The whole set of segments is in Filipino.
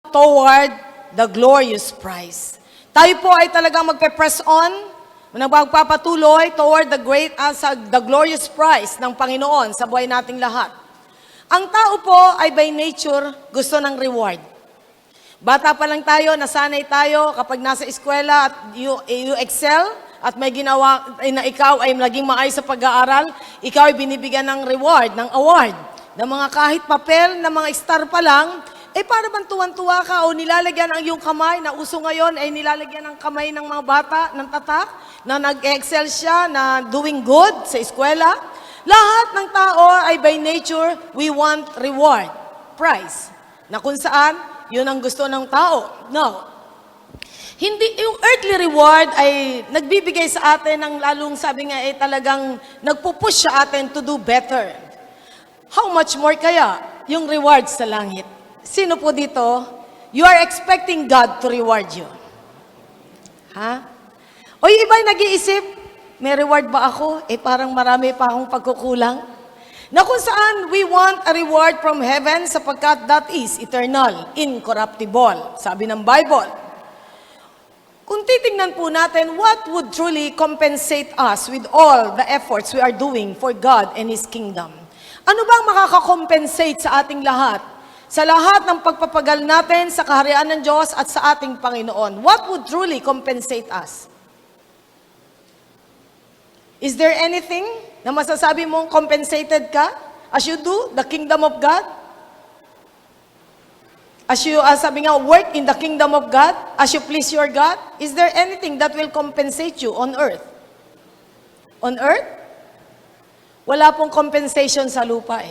toward the glorious prize. Tayo po ay talagang magpe-press on, magpapatuloy toward the glorious prize ng Panginoon sa buhay nating lahat. Ang tao po ay by nature gusto ng reward. Bata pa lang tayo, nasanay tayo kapag nasa eskwela at you excel at may ginawa na ikaw ay naging maayos sa pag-aaral, ikaw ay binibigyan ng reward, ng award, ng mga kahit papel, ng mga star pa lang, para bang tuwan-tuwa ka o nilalagyan ang iyong kamay, na uso ngayon ay nilalagyan ang kamay ng mga bata ng tatak, na nag-excel siya, na doing good sa eskwela. Lahat ng tao ay by nature, we want reward, prize, na kung saan, yun ang gusto ng tao. No. Hindi, yung earthly reward ay nagbibigay sa atin ng lalong sabi nga talagang nagpupush sa atin to do better. How much more kaya yung reward sa langit? Sino po dito? You are expecting God to reward you. Ha? O yung iba ay nag-iisip, may reward ba ako? Parang marami pa akong pagkukulang. Na kung saan we want a reward from heaven sapagkat that is eternal, incorruptible. Sabi ng Bible. Kung titingnan po natin, what would truly compensate us with all the efforts we are doing for God and His kingdom? Ano bang makakakompensate sa ating lahat? Sa lahat ng pagpapagal natin sa kaharian ng Diyos at sa ating Panginoon? What would truly compensate us? Is there anything na masasabi mong compensated ka as you do the kingdom of God? As you, sabi nga, work in the kingdom of God, as you please your God? Is there anything that will compensate you on earth? On earth? Wala pong compensation sa lupa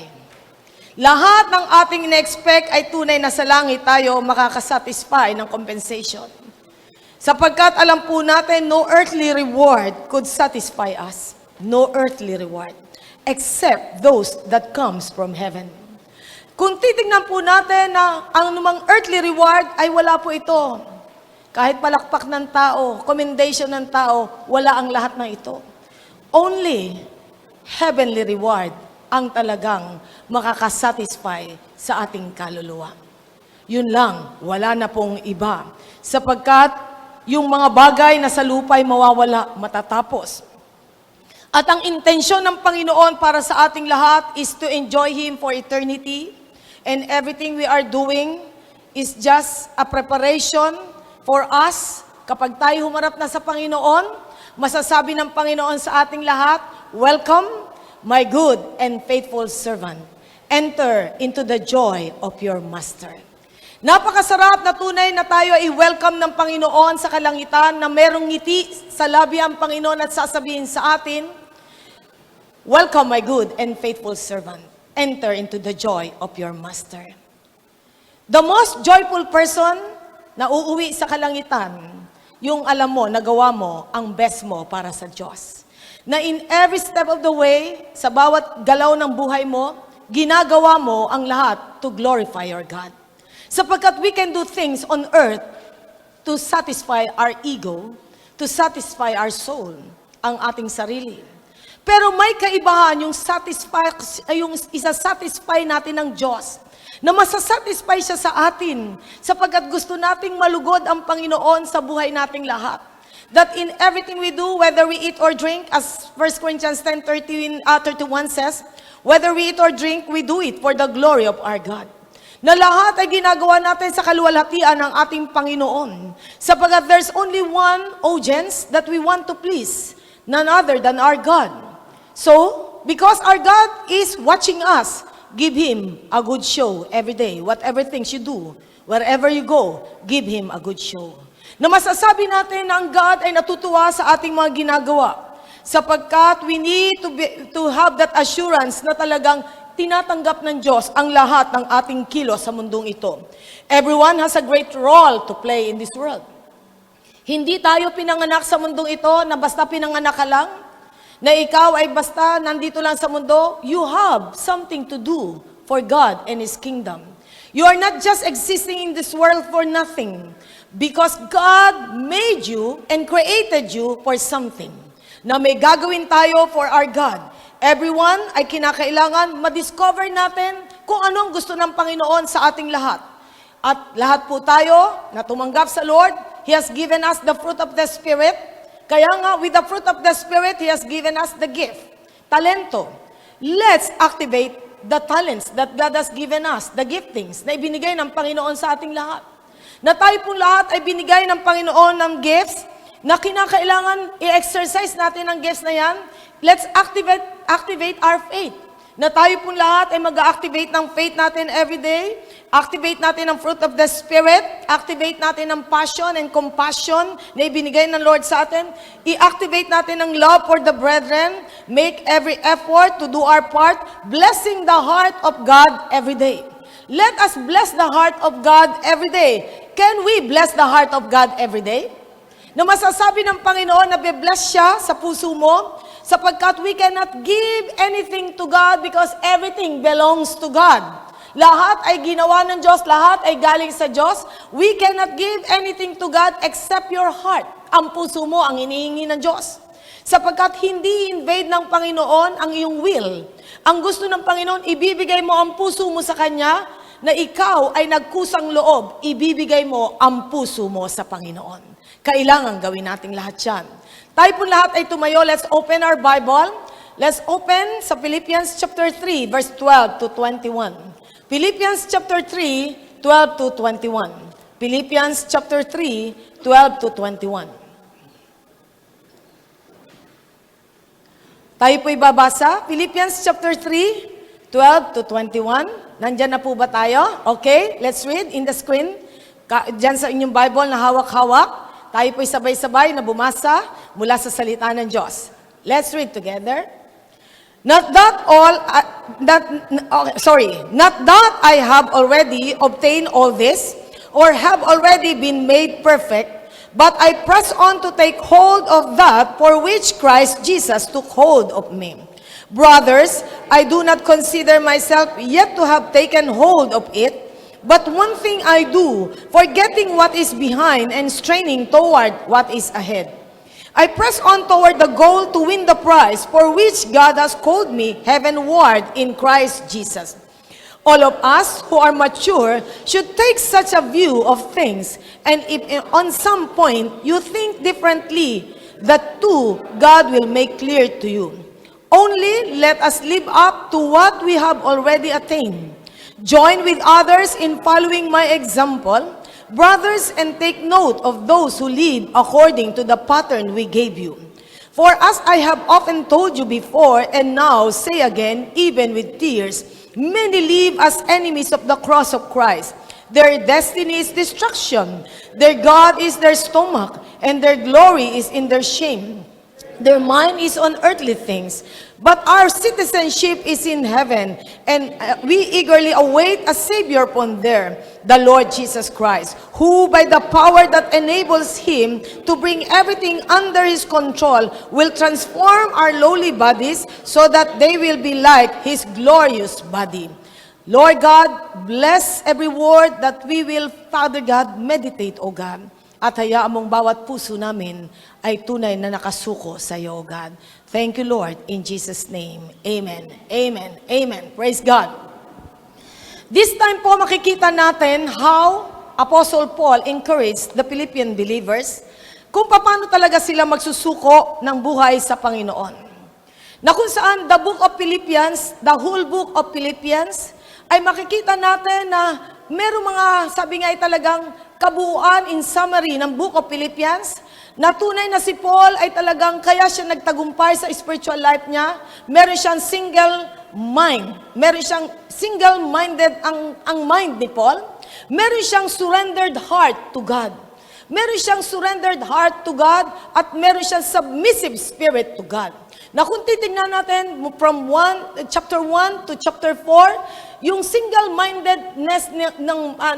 Lahat ng ating ina-expect ay tunay na sa langit tayo makakasatisfy ng compensation. Sapagkat alam po natin, no earthly reward could satisfy us. No earthly reward. Except those that comes from heaven. Kung titignan po natin na ang anumang earthly reward ay wala po ito. Kahit palakpak ng tao, commendation ng tao, wala ang lahat ng ito. Only heavenly reward ang talagang makakasatisfy sa ating kaluluwa. Yun lang, wala na pong iba. Sapagkat yung mga bagay na sa lupa ay mawawala, matatapos. At ang intensyon ng Panginoon para sa ating lahat is to enjoy Him for eternity. And everything we are doing is just a preparation for us. Kapag tayo humarap na sa Panginoon, masasabi ng Panginoon sa ating lahat, welcome, my good and faithful servant. Enter into the joy of your master. Napakasarap na tunay na tayo ay welcome ng Panginoon sa kalangitan na merong ngiti sa labi ang Panginoon at sasabihin sa atin, welcome my good and faithful servant. Enter into the joy of your master. The most joyful person na uuwi sa kalangitan, yung alam mo, nagawa mo ang best mo para sa Diyos. Na in every step of the way, sa bawat galaw ng buhay mo, ginagawa mo ang lahat to glorify your God. Sapagkat we can do things on earth to satisfy our ego, to satisfy our soul, ang ating sarili. Pero may kaibahan yung isa-satisfy natin ng Diyos, na masasatisfy siya sa atin, sapagkat gusto nating malugod ang Panginoon sa buhay nating lahat. That in everything we do, whether we eat or drink, as 1 Corinthians 10:31 says, whether we eat or drink, we do it for the glory of our God. Na lahat ay ginagawa natin sa kaluwalhatian ng ating Panginoon. Sapagkat there's only one audience that we want to please, none other than our God. So, because our God is watching us, give Him a good show every day. Whatever things you do, wherever you go, give Him a good show. Na masasabi natin na ang God ay natutuwa sa ating mga ginagawa. Sapagkat we need to have that assurance na talagang tinatanggap ng Diyos ang lahat ng ating kilos sa mundong ito. Everyone has a great role to play in this world. Hindi tayo pinanganak sa mundong ito na basta pinanganak ka lang, na ikaw ay basta nandito lang sa mundo. You have something to do for God and His kingdom. You are not just existing in this world for nothing, because God made you and created you for something. Na may gagawin tayo for our God. Everyone ay kinakailangan ma-discover natin kung ano ang gusto ng Panginoon sa ating lahat. At lahat po tayo na tumanggap sa Lord, He has given us the fruit of the Spirit. Kaya nga, with the fruit of the Spirit, He has given us the gift, talento. Let's activate the talents that God has given us, the giftings na ibinigay ng Panginoon sa ating lahat. Na tayo pong lahat ay binigay ng Panginoon ng gifts na kinakailangan i-exercise natin ang gifts na yan. Let's activate our faith. Na tayo pong lahat ay mag-activate ng faith natin every day. Activate natin ang fruit of the Spirit. Activate natin ang passion and compassion na ibinigay ng Lord sa atin. I-activate natin ang love for the brethren. Make every effort to do our part, blessing the heart of God every day. Let us bless the heart of God every day. Can we bless the heart of God every day? Na masasabi ng Panginoon na be-bless siya sa puso mo, sapagkat we cannot give anything to God because everything belongs to God. Lahat ay ginawa ng Diyos, lahat ay galing sa Diyos. We cannot give anything to God except your heart. Ang puso mo ang inihingi ng Diyos. Sapagkat hindi invade ng Panginoon ang iyong will. Ang gusto ng Panginoon, ibibigay mo ang puso mo sa Kanya, na ikaw ay nagkusang loob, ibibigay mo ang puso mo sa Panginoon. Kailangan gawin nating lahat yan. Tayo po lahat ay tumayo. Let's open our Bible. Let's open sa Philippians chapter 3, verse 12 to 21. Philippians chapter 3, 12 to 21. Philippians chapter 3, 12 to 21. Tayo po'y babasa. Philippians chapter 3, 12 to 21. Nandyan na po ba tayo? Okay, let's read in the screen. Diyan sa inyong Bible na hawak-hawak. Tayo po'y sabay-sabay na bumasa mula sa salita ng Diyos. Let's read together. Not that I have already obtained all this, or have already been made perfect, but I press on to take hold of that for which Christ Jesus took hold of me. Brothers, I do not consider myself yet to have taken hold of it, but one thing I do, forgetting what is behind and straining toward what is ahead. I press on toward the goal to win the prize for which God has called me heavenward in Christ Jesus. All of us who are mature should take such a view of things, and if on some point you think differently, that too God will make clear to you. Only let us live up to what we have already attained. Join with others in following my example, brothers, and take note of those who live according to the pattern we gave you. For as I have often told you before, and now say again, even with tears, many live as enemies of the cross of Christ. Their destiny is destruction. Their God is their stomach, and their glory is in their shame. Their mind is on earthly things, but our citizenship is in heaven, and we eagerly await a Savior upon there, the Lord Jesus Christ, who by the power that enables Him to bring everything under His control will transform our lowly bodies so that they will be like His glorious body. Lord God, bless every word that we will, Father God, meditate, O God. At hayaan mong bawat puso namin ay tunay na nakasuko sa iyo, O God. Thank you, Lord, in Jesus' name. Amen. Amen. Amen. Praise God. This time po makikita natin how Apostle Paul encouraged the Philippian believers kung paano talaga sila magsusuko ng buhay sa Panginoon. Na kung saan the book of Philippians, the whole book of Philippians, ay makikita natin na merong mga, sabi nga ay talagang kabuuan in summary ng book of Philippians, na tunay na si Paul ay talagang kaya siya nagtagumpay sa spiritual life niya. Meron siyang single mind. Meron siyang single-minded ang mind ni Paul. Meron siyang surrendered heart to God. Meron siyang surrendered heart to God at meron siyang submissive spirit to God. Na kung titingnan natin from chapter 1 to chapter 4, yung single-mindedness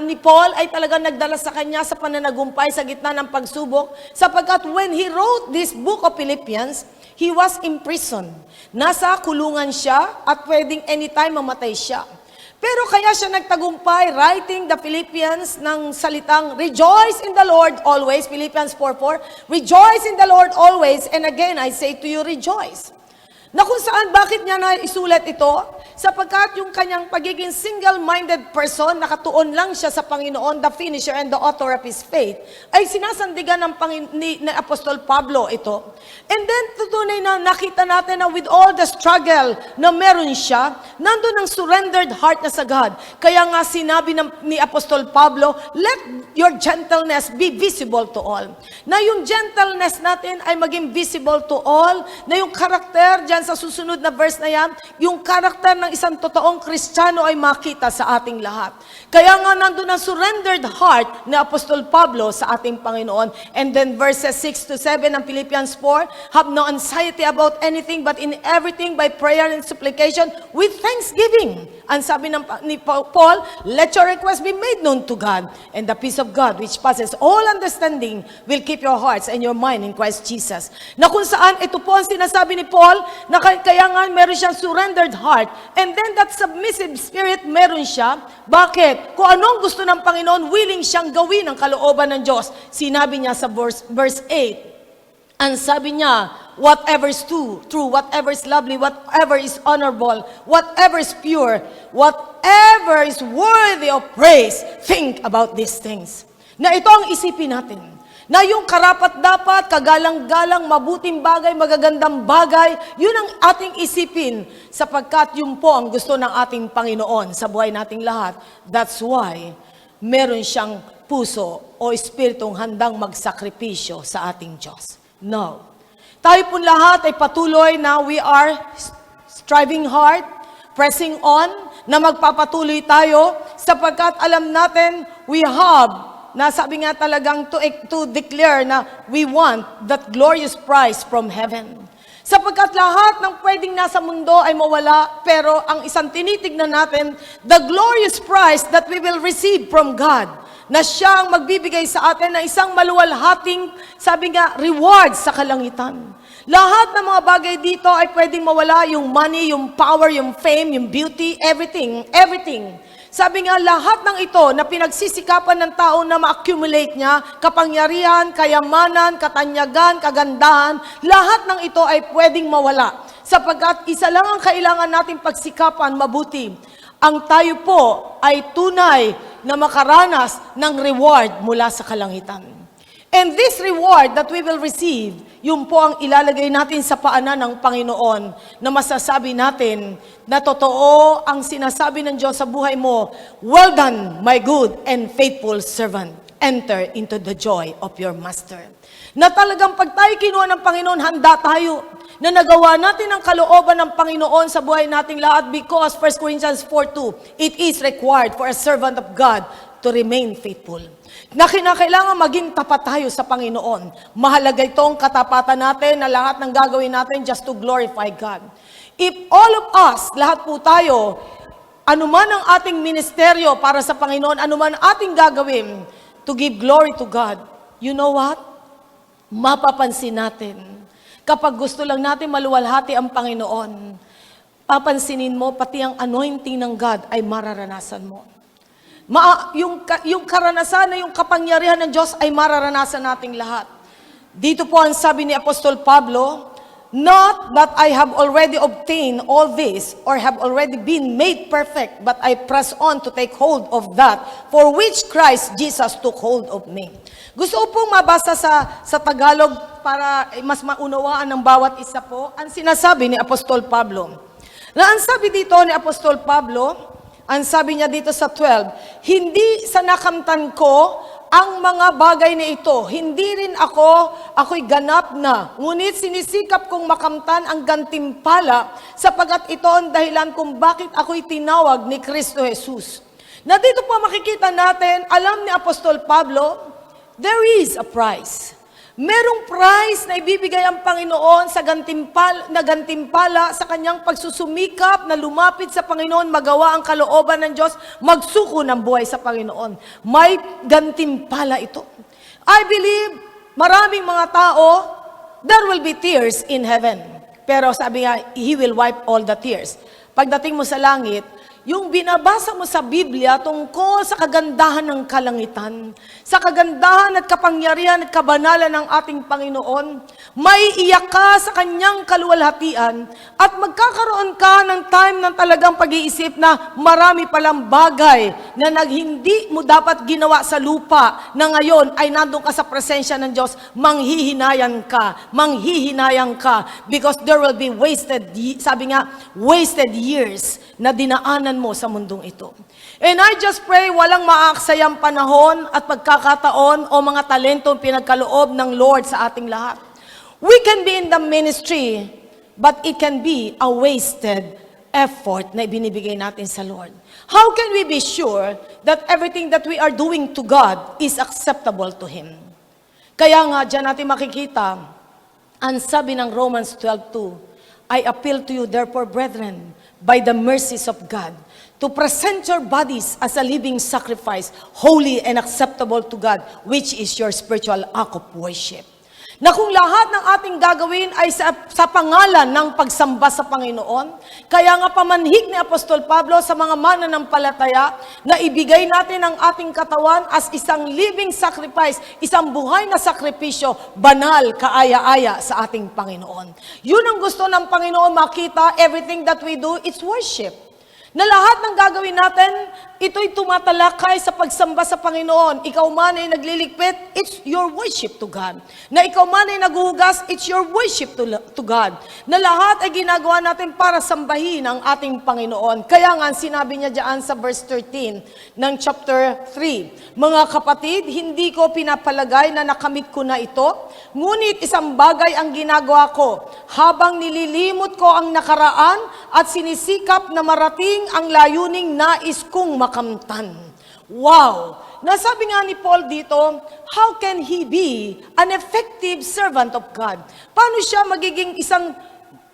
ni Paul ay talaga nagdala sa kanya sa pananagumpay sa gitna ng pagsubok, sapagkat when he wrote this book of Philippians, he was imprisoned. Nasa kulungan siya at pwedeng anytime mamatay siya. Pero kaya siya nagtagumpay writing the Philippians ng salitang, "Rejoice in the Lord always," Philippians 4:4, "Rejoice in the Lord always, and again I say to you, rejoice." Na kung saan, bakit niya na isulat ito? Sapagkat yung kanyang pagiging single-minded person, nakatuon lang siya sa Panginoon, the finisher and the author of his faith, ay sinasandigan ni Apostol Pablo ito. And then, tutunay na nakita natin na with all the struggle na meron siya, nandun ang surrendered heart na sa God. Kaya nga sinabi ni Apostol Pablo, let your gentleness be visible to all. Na yung gentleness natin ay maging visible to all, na yung karakter dyan sa susunod na verse na yan, yung karakter ng isang totoong Kristiyano ay makita sa ating lahat. Kaya nga nandun ang surrendered heart ni Apostol Pablo sa ating Panginoon. And then verses 6 to 7 ng Philippians 4, have no anxiety about anything but in everything by prayer and supplication with thanksgiving. Ang sabi ni Paul, let your request be made known to God, and the peace of God which passes all understanding will keep your hearts and your mind in Christ Jesus. Na kung saan, ito po ang sinasabi ni Paul, na kaya nga meron siyang surrendered heart, and then that submissive spirit meron siya. Bakit? Kung anong gusto ng Panginoon, willing siyang gawin ang kalooban ng Diyos. Sinabi niya sa verse 8, ang sabi niya, whatever is true, whatever is lovely, whatever is honorable, whatever is pure, whatever is worthy of praise, think about these things. Na ito ang isipin natin. Na yung karapat-dapat, kagalang-galang, mabuting bagay, magagandang bagay, yun ang ating isipin sapagkat yun po ang gusto ng ating Panginoon sa buhay nating lahat. That's why meron siyang puso o espiritong handang magsakripisyo sa ating Diyos. No. Tayo po lahat ay patuloy na we are striving hard, pressing on, na magpapatuloy tayo sapagkat alam natin we have na sabi nga talagang to declare na we want that glorious prize from heaven. Sapagkat lahat ng pwedeng nasa mundo ay mawala, pero ang isang tinitignan natin, the glorious prize that we will receive from God, na siya ang magbibigay sa atin na isang maluwalhating, sabi nga, reward sa kalangitan. Lahat ng mga bagay dito ay pwedeng mawala, yung money, yung power, yung fame, yung beauty, everything. Sabi nga, lahat ng ito na pinagsisikapan ng tao na ma-accumulate niya, kapangyarihan, kayamanan, katanyagan, kagandahan, lahat ng ito ay pwedeng mawala. Sapagkat isa lang ang kailangan nating pagsikapan mabuti. Ang tayo po ay tunay na makaranas ng reward mula sa kalangitan. And this reward that we will receive, yun po ang ilalagay natin sa paanan ng Panginoon na masasabi natin na totoo ang sinasabi ng Diyos sa buhay mo, well done, my good and faithful servant. Enter into the joy of your master. Na talagang pag tayo kinuha ng Panginoon, handa tayo na nagawa natin ang kalooban ng Panginoon sa buhay nating lahat because 1 Corinthians 4:2, it is required for a servant of God to remain faithful. Na kinakailangan maging tapat tayo sa Panginoon. Mahalaga itong katapatan natin na lahat ng gagawin natin just to glorify God. If all of us, lahat po tayo, anuman ang ating ministeryo para sa Panginoon, anuman ating gagawin to give glory to God, you know what? Mapapansin natin. Kapag gusto lang natin maluwalhati ang Panginoon, papansinin mo, pati ang anointing ng God ay mararanasan mo. Yung karanasan na yung kapangyarihan ng Diyos ay mararanasan nating lahat. Dito po ang sabi ni Apostol Pablo, not that I have already obtained all this or have already been made perfect, but I press on to take hold of that for which Christ Jesus took hold of me. Gusto ko pong mabasa sa Tagalog para mas maunawaan ng bawat isa po ang sinasabi ni Apostol Pablo. Na ang sabi dito ni Apostol Pablo, ang sabi niya dito sa 12, hindi sa nakamtan ko ang mga bagay na ito. Hindi rin ako'y ganap na. Ngunit sinisikap kong makamtan ang gantimpala sapagat ito ang dahilan kung bakit ako'y tinawag ni Kristo Jesus. Na dito po makikita natin, alam ni Apostol Pablo, there is a price. Merong price na ibibigay ang Panginoon sa gantimpala sa kanyang pagsusumikap na lumapit sa Panginoon, magawa ang kalooban ng Diyos, magsuko ng buhay sa Panginoon. May gantimpala ito. I believe maraming mga tao, there will be tears in heaven. Pero sabi nga, He will wipe all the tears. Pagdating mo sa langit, yung binabasa mo sa Biblia tungkol sa kagandahan ng kalangitan, sa kagandahan at kapangyarihan at kabanalan ng ating Panginoon, may iyak ka sa kanyang kaluwalhatian at magkakaroon ka ng time ng talagang pag-iisip na marami palang bagay na hindi mo dapat ginawa sa lupa na ngayon ay nandun ka sa presensya ng Diyos, manghihinayan ka because there will be wasted years na dinaanan mo sa mundong ito. And I just pray walang maaksayang panahon at pagkakataon o mga talentong pinagkaloob ng Lord sa ating lahat. We can be in the ministry, but it can be a wasted effort na ibinibigay natin sa Lord. How can we be sure that everything that we are doing to God is acceptable to Him? Kaya nga, dyan natin makikita, ang sabi ng Romans 12:2, I appeal to you, therefore, brethren, by the mercies of God, to present your bodies as a living sacrifice, holy and acceptable to God, which is your spiritual act of worship. Na kung lahat ng ating gagawin ay sa pangalan ng pagsamba sa Panginoon, kaya nga pamanhik ni Apostol Pablo sa mga mananampalataya na ibigay natin ang ating katawan as isang living sacrifice, isang buhay na sakripisyo, banal, kaaya-aya sa ating Panginoon. Yun ang gusto ng Panginoon makita, everything that we do, it's worship. Na lahat ng gagawin natin, ito'y tumatalakay sa pagsamba sa Panginoon. Ikaw man ay nagliligpit, it's your worship to God. Na ikaw man ay naghuhugas, it's your worship to God. Na lahat ay ginagawa natin para sambahin ang ating Panginoon. Kaya nga, sinabi niya diyan sa verse 13 ng chapter 3, mga kapatid, hindi ko pinapalagay na nakamit ko na ito, ngunit isang bagay ang ginagawa ko, habang nililimot ko ang nakaraan at sinisikap na marating ang layuning nais kong makamtan. Wow! Nasabi nga ni Paul dito, how can he be an effective servant of God? Paano siya magiging isang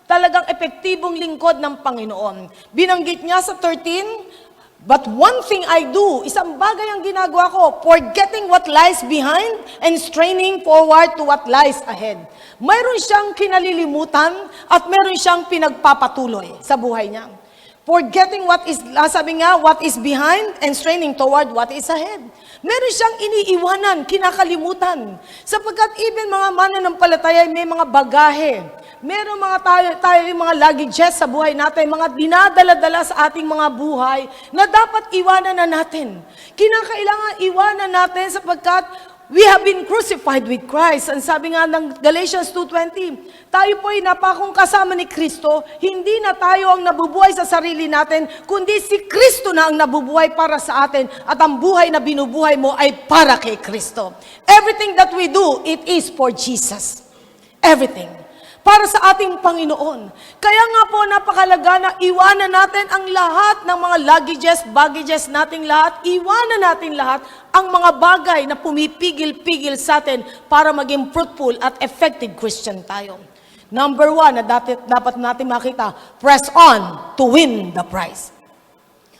talagang epektibong lingkod ng Panginoon? Binanggit niya sa 13, but one thing I do, isang bagay ang ginagawa ko, forgetting what lies behind and straining forward to what lies ahead. Mayroon siyang kinalilimutan at mayroon siyang pinagpapatuloy sa buhay niya. Forgetting what is, sabi nga, what is behind and straining toward what is ahead. Meron siyang iniiwanan, kinakalimutan. Sapagkat even mga mananampalataya may mga bagahe. Meron mga tayo mga luggages sa buhay natin, mga dinadala-dala sa ating mga buhay na dapat iwanan na natin. Kinakailangan iwanan natin sapagkat we have been crucified with Christ. Ang sabi nga ng Galatians 2:20, tayo po ay napakong kasama ni Kristo, hindi na tayo ang nabubuhay sa sarili natin, kundi si Kristo na ang nabubuhay para sa atin at ang buhay na binubuhay mo ay para kay Kristo. Everything that we do, it is for Jesus. Everything. Para sa ating Panginoon. Kaya nga po napakalaga na iwanan natin ang lahat ng mga baggages nating lahat, iwanan natin lahat ang mga bagay na pumipigil-pigil sa atin para maging fruitful at effective Christian tayo. Number 1 na dapat natin makita, press on to win the prize.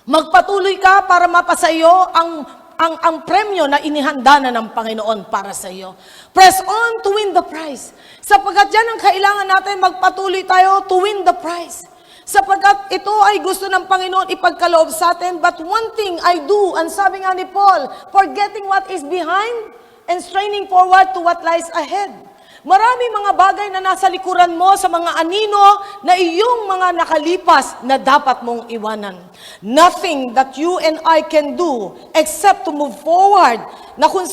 Magpatuloy ka para mapasa iyo ang premyo na inihanda na ng Panginoon para sa iyo. Press on to win the prize. Sapagkat yan ang kailangan natin, magpatuloy tayo to win the prize. Sapagkat ito ay gusto ng Panginoon ipagkaloob sa atin. But one thing I do, ang sabi nga ni Paul, forgetting what is behind and straining forward to what lies ahead. Maraming mga bagay na nasa likuran mo sa mga anino na iyong mga nakalipas na dapat mong iwanan. Nothing that you and I can do except to move forward na kung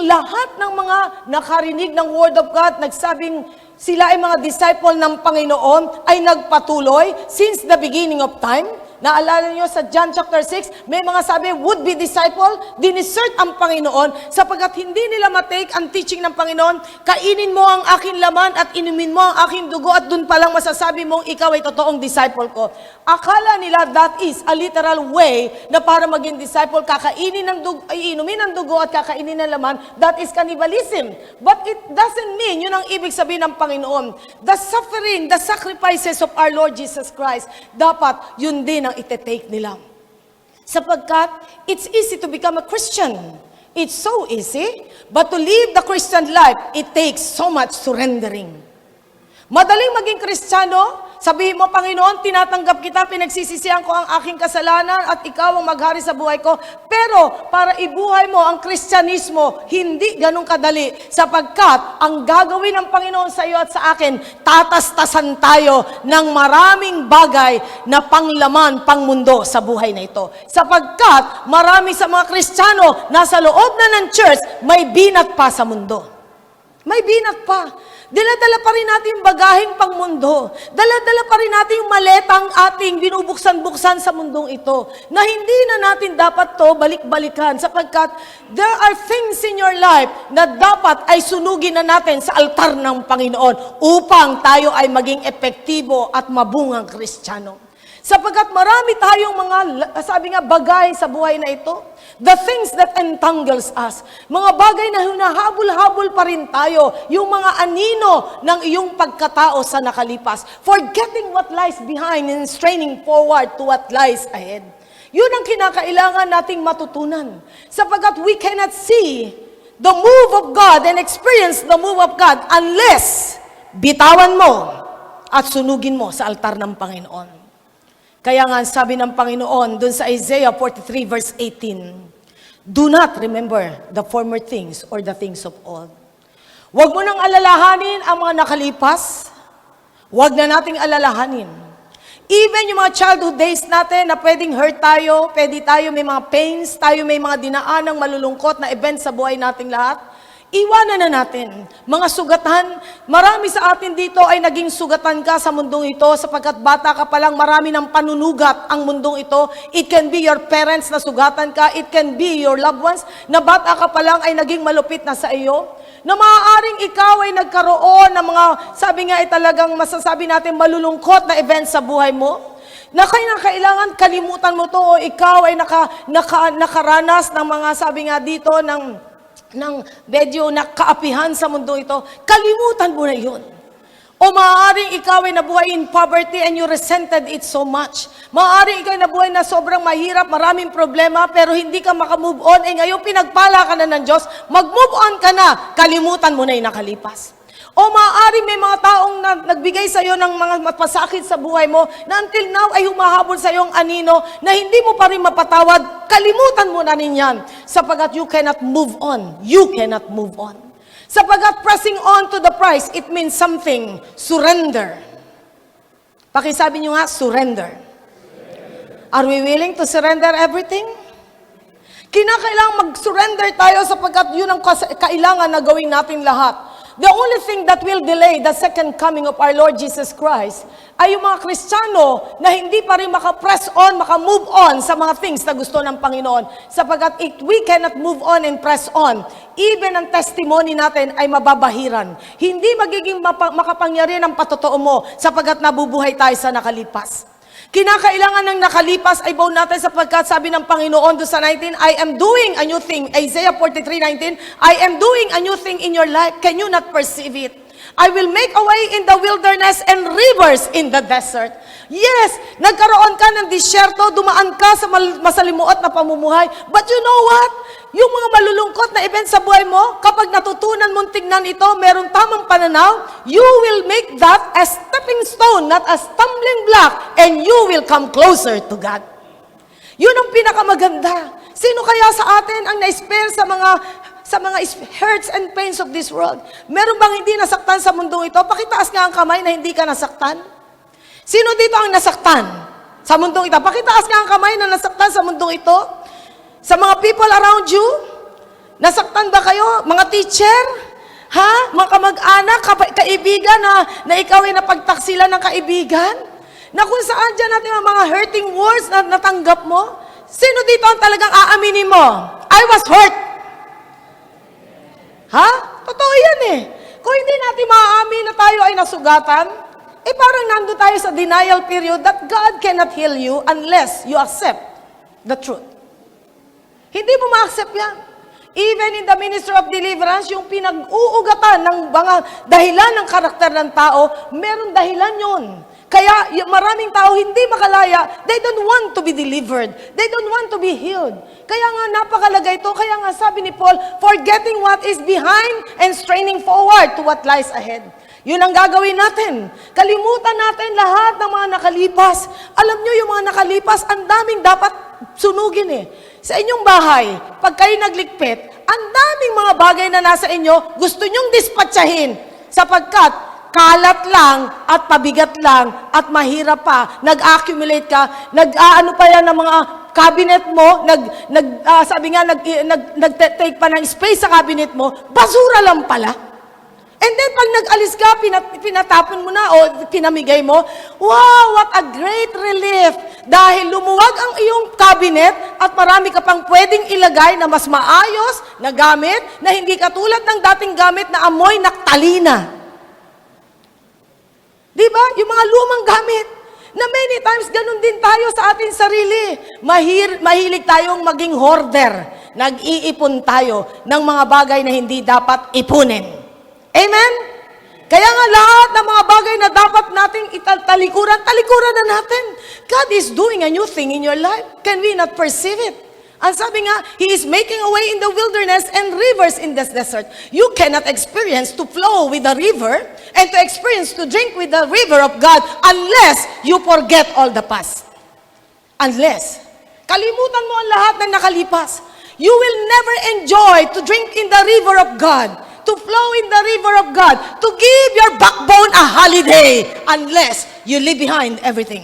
lahat ng mga nakarinig ng Word of God, nagsabing sila ay mga disciple ng Panginoon, ay nagpatuloy since the beginning of time. Naalala niyo sa John chapter 6, may mga sabi, would-be disciple, dinisert ang Panginoon, sapagkat hindi nila matake ang teaching ng Panginoon, kainin mo ang aking laman at inumin mo ang aking dugo at dun palang masasabi mong ikaw ay totoong disciple ko. Akala nila that is a literal way na para maging disciple, inumin ang dugo at kakainin ng laman, that is cannibalism. But it doesn't mean, yun ang ibig sabihin ng Panginoon. The suffering, the sacrifices of our Lord Jesus Christ, dapat yun din ang ite-take nila. Sapagkat, it's easy to become a Christian. It's so easy. But to live the Christian life, it takes so much surrendering. Madaling maging Kristiyano, sabihin mo, Panginoon, tinatanggap kita, pinagsisisihan ko ang aking kasalanan at ikaw ang maghari sa buhay ko. Pero para ibuhay mo ang Kristyanismo, hindi ganun kadali. Sapagkat ang gagawin ng Panginoon sa iyo at sa akin, tatastasan tayo ng maraming bagay na panglaman, pangmundo sa buhay na ito. Sapagkat marami sa mga Kristiyano nasa loob na ng church, may binat pa sa mundo. May binat pa. Dala-dala pa rin natin yung bagaheng pangmundo. Dala-dala pa rin natin yung maletang ating binubuksan-buksan sa mundong ito. Na hindi na natin dapat to balik-balikan sapagkat there are things in your life na dapat ay sunugin na natin sa altar ng Panginoon upang tayo ay maging epektibo at mabungang Kristiyano. Sapagkat marami tayong mga, sabi nga, bagay sa buhay na ito. The things that entangles us. Mga bagay na hinahabol-habol pa rin tayo. Yung mga anino ng iyong pagkatao sa nakalipas. Forgetting what lies behind and straining forward to what lies ahead. Yun ang kinakailangan nating matutunan. Sapagkat we cannot see the move of God and experience the move of God unless bitawan mo at sunugin mo sa altar ng Panginoon. Kaya nga, sabi ng Panginoon, dun sa Isaiah 43 verse 18, do not remember the former things or the things of old. Huwag mo nang alalahanin ang mga nakalipas. Huwag na nating alalahanin. Even yung mga childhood days natin na pwedeng hurt tayo, pwede tayo may mga pains, tayo may mga dinaanang malulungkot na events sa buhay nating lahat, iwanan na natin. Mga sugatan, marami sa atin dito ay naging sugatan ka sa mundong ito sapagkat bata ka pa lang, marami ng panunugat ang mundong ito. It can be your parents na sugatan ka, it can be your loved ones na bata ka pa lang ay naging malupit na sa iyo. Na maaaring ikaw ay nagkaroon ng mga, sabi nga ay talagang masasabi natin malulungkot na events sa buhay mo. Na kailangan kalimutan mo to o ikaw ay nakaranas ng mga, sabi nga dito, ng medyo nakaapihan sa mundo ito, kalimutan mo na yun. O maaaring ikaw ay nabuhay in poverty and you resented it so much. Maaaring ikaw ay nabuhay na sobrang mahirap, maraming problema, pero hindi ka makamove on. Ngayon pinagpala ka na ng Diyos, mag-move on ka na, kalimutan mo na yung nakalipas. O maaaring may mga taong nagbigay sa iyo ng mga mapasakit sa buhay mo na until now ay humahabol sa iyong anino na hindi mo pa rin mapatawad, kalimutan mo na rin yan sapagat you cannot move on. You cannot move on. Sapagat pressing on to the prize, it means something. Surrender. Pakisabi niyo nga, surrender. Are we willing to surrender everything? Kinakailangan mag-surrender tayo sapagkat yun ang kailangan na gawin natin lahat. The only thing that will delay the second coming of our Lord Jesus Christ ay yung mga Kristiyano na hindi pa rin maka-press on, maka-move on sa mga things na gusto ng Panginoon. Sapagkat if we cannot move on and press on, even ang testimony natin ay mababahiran. Hindi magiging makapangyarihan ang patotoo mo sapagkat nabubuhay tayo sa nakalipas. Kinakailangan ng nakalipas ay baon natin sapagkat sabi ng Panginoon doon sa 19, I am doing a new thing. Isaiah 43:19, I am doing a new thing in your life. Can you not perceive it? I will make a way in the wilderness and rivers in the desert. Yes, nagkaroon ka ng disyerto, dumaan ka sa masalimuot na pamumuhay. But you know what? Yung mga malulungkot na event sa buhay mo, kapag natutunan mong tignan ito, meron tamang pananaw, you will make that a stepping stone, not a stumbling block, and you will come closer to God. Yun ang pinakamaganda. Sino kaya sa atin ang na-spare sa mga hurts and pains of this world? Meron bang hindi nasaktan sa mundong ito? Pakitaas nga ang kamay na hindi ka nasaktan. Sino dito ang nasaktan sa mundong ito? Pakitaas nga ang kamay na nasaktan sa mundong ito. Sa mga people around you, nasaktan ba kayo? Mga teacher? Ha? Mga kamag-anak, kaibigan na ikaw ay napagtaksilan ng kaibigan? Na kung saan dyan natin ang mga hurting words na natanggap mo? Sino dito ang talagang aaminin mo? I was hurt. Ha? Totoo yan eh. Kung hindi natin maaamin na tayo ay nasugatan, parang nando tayo sa denial period that God cannot heal you unless you accept the truth. Hindi mo ma-accept yan. Even in the ministry of deliverance, yung pinag-uugatan ng mga dahilan ng karakter ng tao, meron dahilan yun. Kaya maraming tao hindi makalaya, they don't want to be delivered. They don't want to be healed. Kaya nga napakalaga ito. Kaya nga sabi ni Paul, forgetting what is behind and straining forward to what lies ahead. Yun ang gagawin natin. Kalimutan natin lahat ng mga nakalipas. Alam nyo yung mga nakalipas, ang daming dapat sunugin eh. Sa inyong bahay, pag kayo nagligpit, ang daming mga bagay na nasa inyo, gusto nyong dispatchahin. Sapagkat, kalat lang at pabigat lang at mahirap pa, nag-accumulate ka, nag-ano pa yan ng mga cabinet mo, sabi nga, nag-take pa ng space sa cabinet mo, basura lang pala. And then, pag nag-alis ka, pinatapon mo na o pinamigay mo, wow, what a great relief! Dahil lumuwag ang iyong cabinet at marami ka pang pwedeng ilagay na mas maayos na gamit na hindi katulad ng dating gamit na amoy naktalina. Di ba? Yung mga lumang gamit. Na many times, ganun din tayo sa ating sarili. Mahilig tayong maging hoarder. Nag-iipon tayo ng mga bagay na hindi dapat ipunin. Amen? Kaya nga lahat ng mga bagay na dapat nating talikuran na natin. God is doing a new thing in your life. Can we not perceive it? Ang sabi nga, He is making a way in the wilderness and rivers in this desert. You cannot experience to flow with the river and to experience to drink with the river of God unless you forget all the past. Unless. Kalimutan mo ang lahat na nakalipas. You will never enjoy to drink in the river of God, to flow in the river of God, to give your backbone a holiday unless you leave behind everything.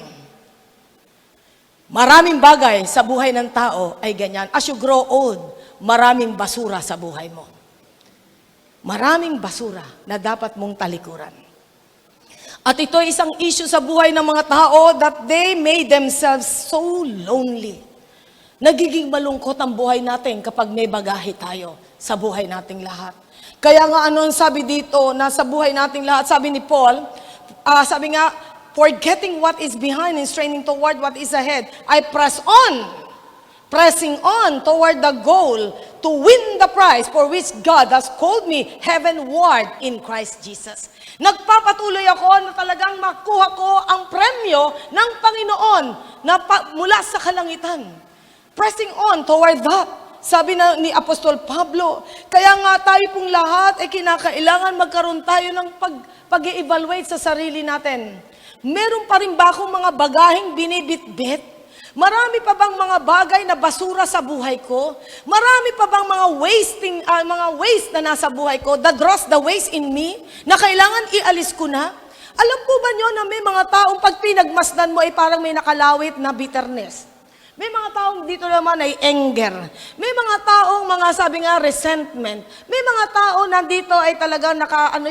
Maraming bagay sa buhay ng tao ay ganyan. As you grow old, maraming basura sa buhay mo. Maraming basura na dapat mong talikuran. At ito ay isang issue sa buhay ng mga tao that they made themselves so lonely. Nagiging malungkot ang buhay natin kapag may bagahe tayo sa buhay nating lahat. Kaya nga ano ang sabi dito na sa buhay nating lahat, sabi ni Paul, sabi nga, forgetting what is behind and straining toward what is ahead, I press on, pressing on toward the goal to win the prize for which God has called me heavenward in Christ Jesus. Nagpapatuloy ako na talagang makuha ko ang premyo ng Panginoon na mula sa kalangitan. Pressing on toward that. Sabi ni Apostol Pablo, kaya nga tayo pong lahat ay kinakailangan magkaroon tayo ng pag-evaluate sa sarili natin. Meron pa rin ba akong mga bagaheng binibitbit? Marami pa bang mga bagay na basura sa buhay ko? Marami pa bang mga waste na nasa buhay ko that draws the waste in me na kailangan ialis ko na? Alam po ba nyo na may mga taong pag pinagmasdan mo ay parang may nakalawit na bitterness? May mga taong dito naman ay anger. May mga taong sabi nga, resentment. May mga tao na dito ay talagang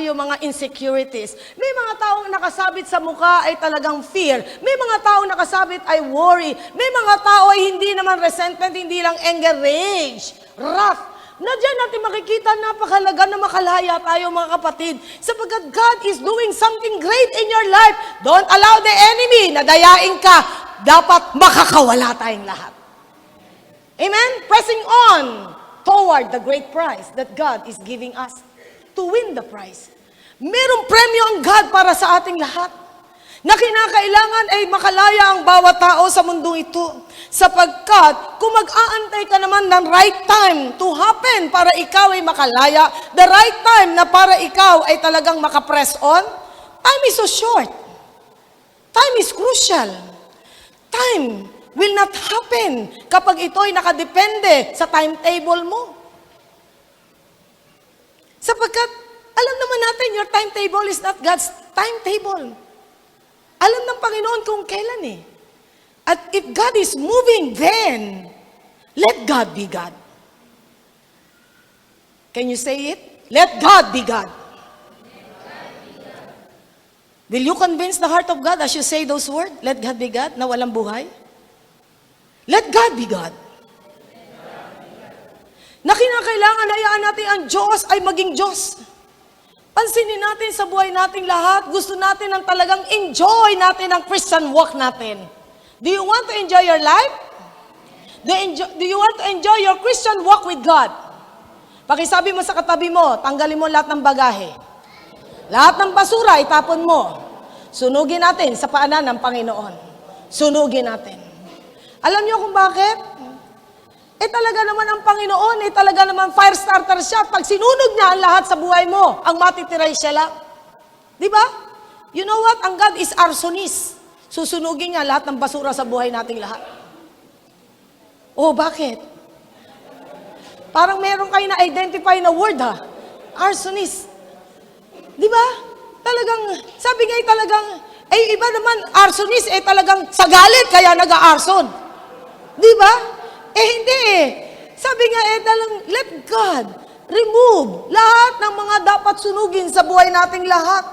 yung mga insecurities. May mga taong nakasabit sa mukha ay talagang fear. May mga taong nakasabit ay worry. May mga tao ay hindi naman resentment, hindi lang anger, rage, wrath. Na dyan natin makikita napakalaga na makalaya tayo mga kapatid. Sapagkat God is doing something great in your life. Don't allow the enemy na dayain ka. Dapat makakawala tayong lahat. Amen? Pressing on toward the great prize that God is giving us to win the prize. Merong premyo ang God para sa ating lahat. Na kinakailangan ay makalaya ang bawat tao sa mundong ito. Sapagkat kung mag-aantay ka naman ng right time to happen para ikaw ay makalaya, the right time na para ikaw ay talagang makapress on, time is so short. Time is crucial. Time will not happen kapag ito ay nakadepende sa timetable mo. Sapagkat, alam naman natin, your timetable is not God's timetable. Alam ng Panginoon kung kailan eh. At if God is moving, then, let God be God. Can you say it? Let God be God. Will you convince the heart of God as you say those words? Let God be God, na walang buhay? Let God be God. Na kinakailangan hayaan natin ang Diyos ay maging Diyos. Pansinin natin sa buhay nating lahat, gusto natin ang talagang enjoy natin ang Christian walk natin. Do you want to enjoy your life? Do you want to enjoy your Christian walk with God? Pakisabi mo sa katabi mo, tanggalin mo lahat ng bagahe. Lahat ng basura, itapon mo. Sunugin natin sa paanan ng Panginoon. Sunugin natin. Alam niyo kung bakit? Talaga naman ang Panginoon, talaga naman fire starter siya. Pag sinunog niya ang lahat sa buhay mo, ang matitiray siya lang. Di ba? You know what? Ang God is arsonist. Susunugin niya lahat ng basura sa buhay nating lahat. Oh, bakit? Parang meron kayo na-identify na word ha. Arsonist. Di ba? Talagang, sabi nga talagang, iba naman, arsonist, talagang sa galit, kaya nag-aarson. Di ba? Hindi Sabi nga, talagang, let God remove lahat ng mga dapat sunugin sa buhay nating lahat.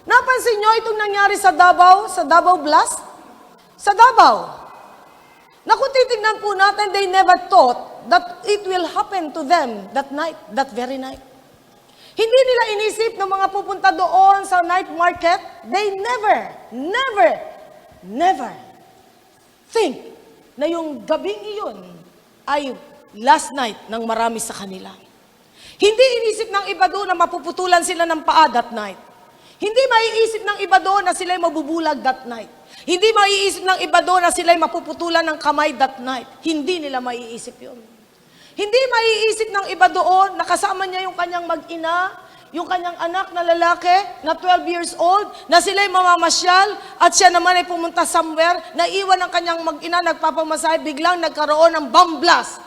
Napansin nyo itong nangyari sa Davao Blast? Sa Davao. Na kung titignan po natin, they never thought that it will happen to them that night, that very night. Hindi nila inisip ng mga pupunta doon sa night market, they never think na yung gabing iyon ay last night ng marami sa kanila. Hindi inisip ng iba doon na mapuputulan sila ng paa that night. Hindi maiisip ng iba doon na sila'y mabubulag that night. Hindi maiisip ng iba doon na sila'y mapuputulan ng kamay that night. Hindi nila maiisip yun. Hindi maiisip ng iba doon na kasama niya yung kanyang mag-ina, yung kanyang anak na lalaki na 12 years old, na sila'y mamamasyal at siya naman ay pumunta somewhere, naiwan ang kanyang mag-ina, nagpapamasahe, biglang nagkaroon ng bomb blast.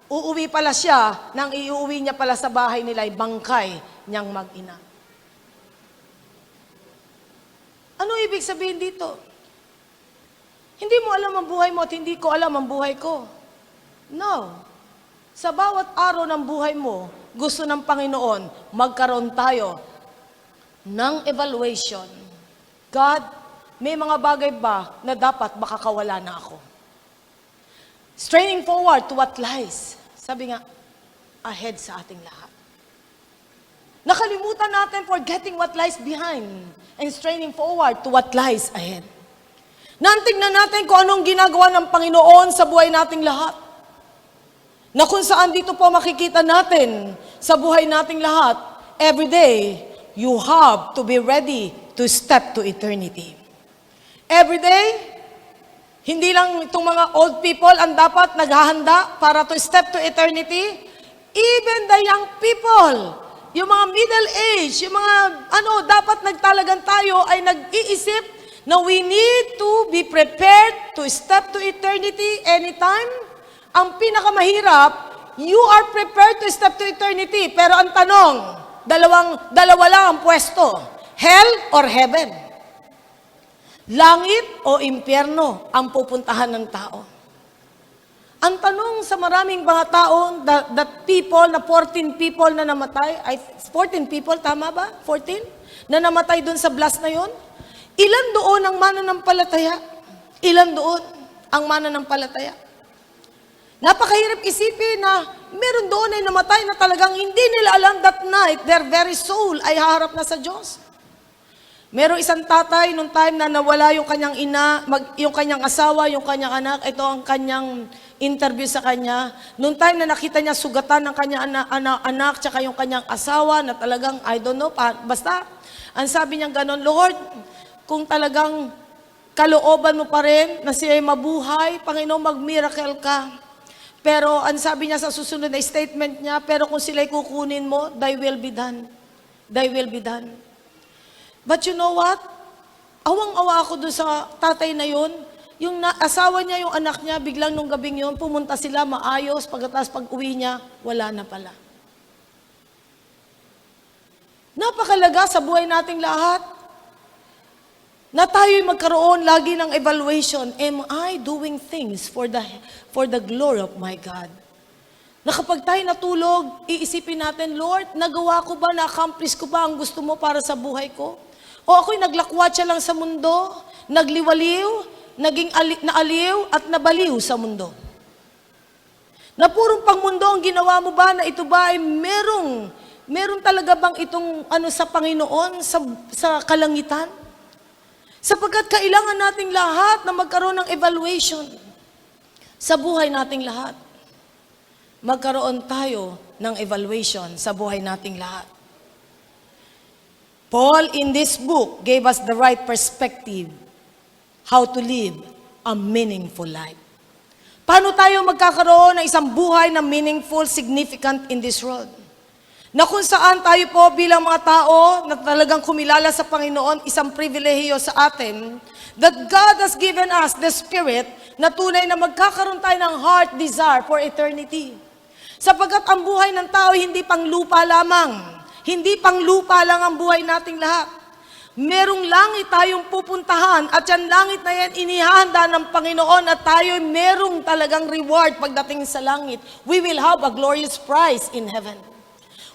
Uuwi pala siya, nang iuwi niya pala sa bahay nila ay bangkay niyang mag-ina. Ano ibig sabihin dito? Hindi mo alam ang buhay mo at hindi ko alam ang buhay ko. No. Sa bawat araw ng buhay mo, gusto ng Panginoon, magkaroon tayo ng evaluation. God, may mga bagay ba na dapat makakawala na ako? Straining forward to what lies. Sabi nga, ahead sa ating lahat. Nakalimutan natin forgetting what lies behind and straining forward to what lies ahead. Nantignan natin kung anong ginagawa ng Panginoon sa buhay nating lahat. Na kung saan dito po makikita natin sa buhay nating lahat, every day, you have to be ready to step to eternity. Every day, hindi lang itong mga old people ang dapat naghahanda para to step to eternity. Even the young people, yung mga middle age, yung mga dapat nagtalagan tayo ay nag-iisip na we need to be prepared to step to eternity anytime. Ang pinakamahirap, you are prepared to step to eternity. Pero ang tanong, dalawa lang ang pwesto. Hell or heaven? Langit o impyerno ang pupuntahan ng tao? Ang tanong sa maraming mga tao, that people, na 14 people na namatay, 14 people, tama ba? 14? Na namatay doon sa blast na yon? Ilan doon ang mananampalataya? Ilan doon ang mananampalataya? Napakahirap isipin na meron doon ay namatay na talagang hindi nila alam that night, their very soul ay haharap na sa Diyos. Merong isang tatay nung time na nawala yung kanyang ina, yung kanyang asawa, yung kanyang anak, ito ang kanyang interview sa kanya. Nung time na nakita niya sugatan ng kanyang anak, tsaka yung kanyang asawa na talagang, I don't know, basta, ang sabi niya ganon, Lord, kung talagang kalooban mo pa rin na siya'y mabuhay, Panginoon, mag-miracle ka. Pero ang sabi niya sa susunod na statement niya, pero kung sila'y kukunin mo, thy will be done. Thy will be done. But you know what? Awang-awa ako doon sa tatay na yun. Yung asawa niya, yung anak niya, biglang nung gabing yun, pumunta sila maayos, pagkatapos pag-uwi niya, wala na pala. Napakalaga sa buhay nating lahat na tayo'y magkaroon lagi ng evaluation. Am I doing things for the glory of my God? Na kapag tayo natulog, iisipin natin, Lord, nagawa ko ba, na-accomplish ko ba ang gusto mo para sa buhay ko? O ako'y naglakwatsa lang sa mundo, nagliwaliw, naging naaliw at nabaliw sa mundo. Na purong pangmundo ang ginawa mo ba, na ito ba ay meron talaga bang itong sa Panginoon, sa kalangitan? Sapagkat kailangan nating lahat na magkaroon ng evaluation sa buhay nating lahat. Magkaroon tayo ng evaluation sa buhay nating lahat. Paul in this book gave us the right perspective how to live a meaningful life. Paano tayo magkakaroon ng isang buhay na meaningful, significant in this world? Na kung saan tayo po bilang mga tao na talagang kumilala sa Panginoon, isang pribilehiyo sa atin, that God has given us the Spirit na tunay na magkakaroon tayo ng heart desire for eternity. Sapagkat ang buhay ng tao hindi pang lupa lamang. Hindi pang lupa lang ang buhay nating lahat. Merong langit tayong pupuntahan at yan langit na yan inihahanda ng Panginoon at tayo merong talagang reward pagdating sa langit. We will have a glorious prize in heaven.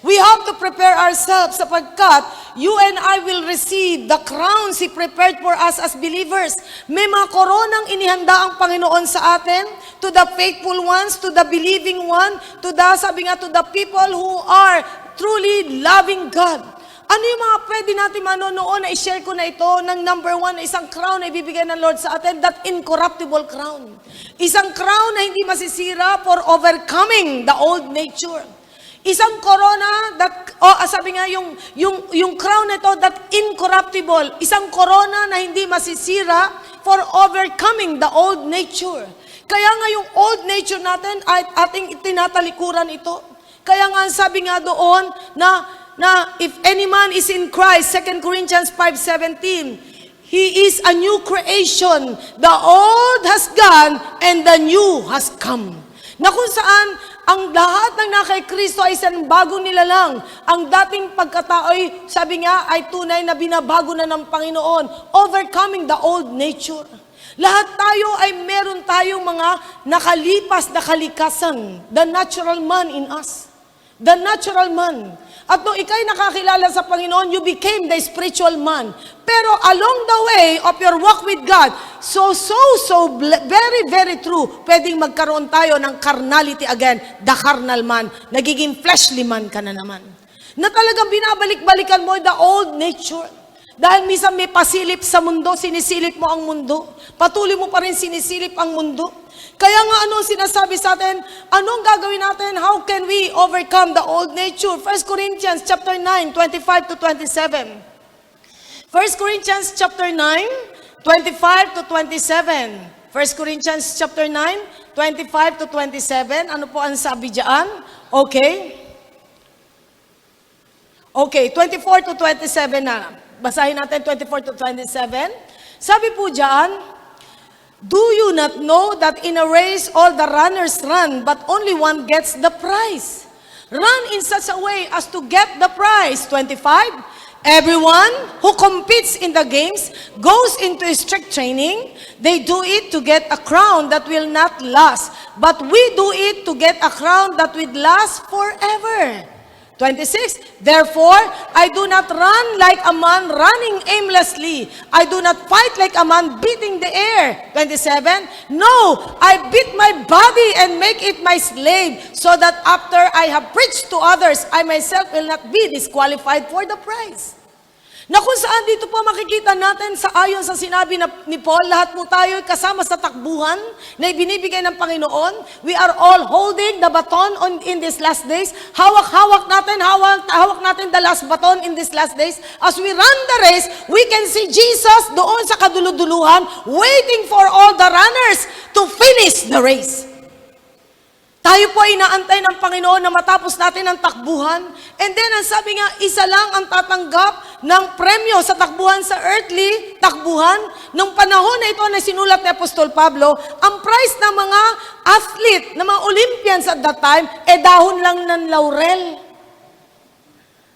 We have to prepare ourselves sapagkat you and I will receive the crowns He prepared for us as believers. May mga koronang inihanda ang Panginoon sa atin, to the faithful ones, to the believing one, to the people who are truly loving God. Ano yung mga pwede natin manonoon na i-share ko na ito ng number 1 na isang crown na ibibigay ng Lord sa atin, that incorruptible crown. Isang crown na hindi masisira for overcoming the old nature. Isang corona that, sabi nga yung crown na ito, that incorruptible. Isang corona na hindi masisira for overcoming the old nature. Kaya nga yung old nature natin ay ating tinatalikuran ito. Kaya nga sabi nga doon na if any man is in Christ, 2 Corinthians 5:17, he is a new creation. The old has gone and the new has come. Na kung saan ang lahat ng nakay Kristo ay isang bagong nilalang. Ang dating pagkatao ay, sabi nga, ay tunay na binabago na ng Panginoon. Overcoming the old nature. Lahat tayo ay meron tayong mga nakalipas na kalikasan. The natural man in us. The natural man. At nung ikay nakakilala sa Panginoon, you became the spiritual man. Pero along the way of your walk with God, very, very true, pwedeng magkaroon tayo ng carnality again, the carnal man. Nagiging fleshly man ka na naman. Na talagang binabalik-balikan mo the old nature. Dahil minsan may pasilip sa mundo, sinisilip mo ang mundo. Patuloy mo pa rin sinisilip ang mundo. Kaya nga anong sinasabi sa atin? Anong gagawin natin? How can we overcome the old nature? 1 Corinthians chapter 9, 25 to 27. 1 Corinthians chapter 9, 25 to 27. 1 Corinthians chapter 9, 25 to 27. Ano po ang sabi diyan? Okay. Okay, 24 to 27 na. Basahin natin 24 to 27. Sabi po diyan, do you not know that in a race all the runners run, but only one gets the prize? Run in such a way as to get the prize. 25. Everyone who competes in the games goes into strict training. They do it to get a crown that will not last, but we do it to get a crown that will last forever. 26, therefore, I do not run like a man running aimlessly. I do not fight like a man beating the air. 27, no, I beat my body and make it my slave, so that after I have preached to others, I myself will not be disqualified for the prize. Na kung saan dito po makikita natin sa ayon sa sinabi ni Paul, lahat po tayo kasama sa takbuhan na ibinibigay ng Panginoon. We are all holding the baton in these last days. Hawak natin the last baton in these last days. As we run the race, we can see Jesus doon sa kaduluduluhan, waiting for all the runners to finish the race. Tayo po ay inaantay ng Panginoon na matapos natin ang takbuhan. And then, ang sabi nga, isa lang ang tatanggap ng premyo sa takbuhan sa earthly takbuhan. Nung panahon na ito na sinulat ni Apostol Pablo, ang prize ng mga athlete, ng mga Olympians at that time, dahon lang ng laurel.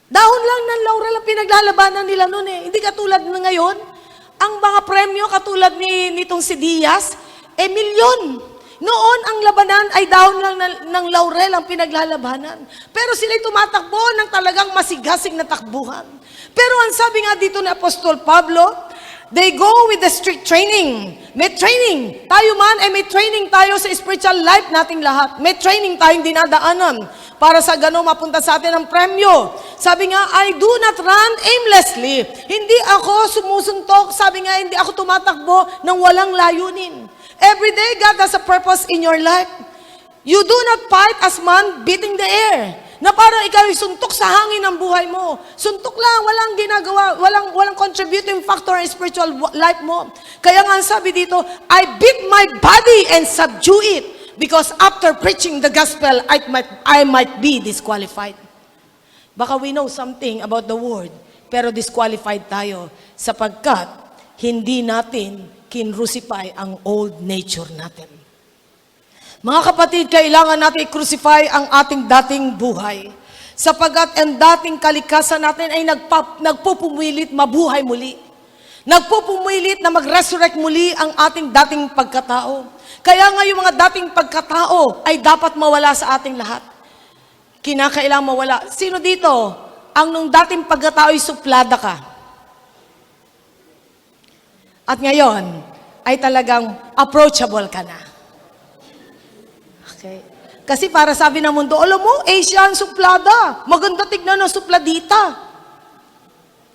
Dahon lang ng laurel ang pinaglalabanan nila noon eh. Hindi katulad na ngayon. Ang mga premyo katulad nitong si Diaz, milyon. Noon, ang labanan ay dahon lang ng laurel ang pinaglalabanan. Pero sila'y tumatakbo ng talagang masigasig na takbuhan. Pero ang sabi nga dito ni Apostol Pablo, they go with the strict training. May training. Tayo man ay may training tayo sa spiritual life nating lahat. May training tayong dinadaanan para sa gano'n mapunta sa atin ang premyo. Sabi nga, I do not run aimlessly. Hindi ako sumusuntok. Sabi nga, hindi ako tumatakbo ng walang layunin. Every day, God has a purpose in your life. You do not fight as man beating the air. Na parang ikaw ay suntok sa hangin ng buhay mo. Suntok lang, walang ginagawa, walang contributing factor in spiritual life mo. Kaya nga ang sabi dito, I beat my body and subdue it because after preaching the gospel, I might be disqualified. Baka we know something about the word, pero disqualified tayo sapagkat hindi natin kinrucify ang old nature natin. Mga kapatid, kailangan natin i-crucify ang ating dating buhay. Sapagkat ang dating kalikasan natin ay nagpupumilit mabuhay muli. Nagpupumilit na mag-resurrect muli ang ating dating pagkatao. Kaya nga yung mga dating pagkatao ay dapat mawala sa ating lahat. Kinakailangan mawala. Sino dito? Ang nung dating pagkatao ay suplada ka. At ngayon, ay talagang approachable ka na. Okay. Kasi para sabi ng mundo, alam mo, Asian suplada. Maganda tignan ng supladita.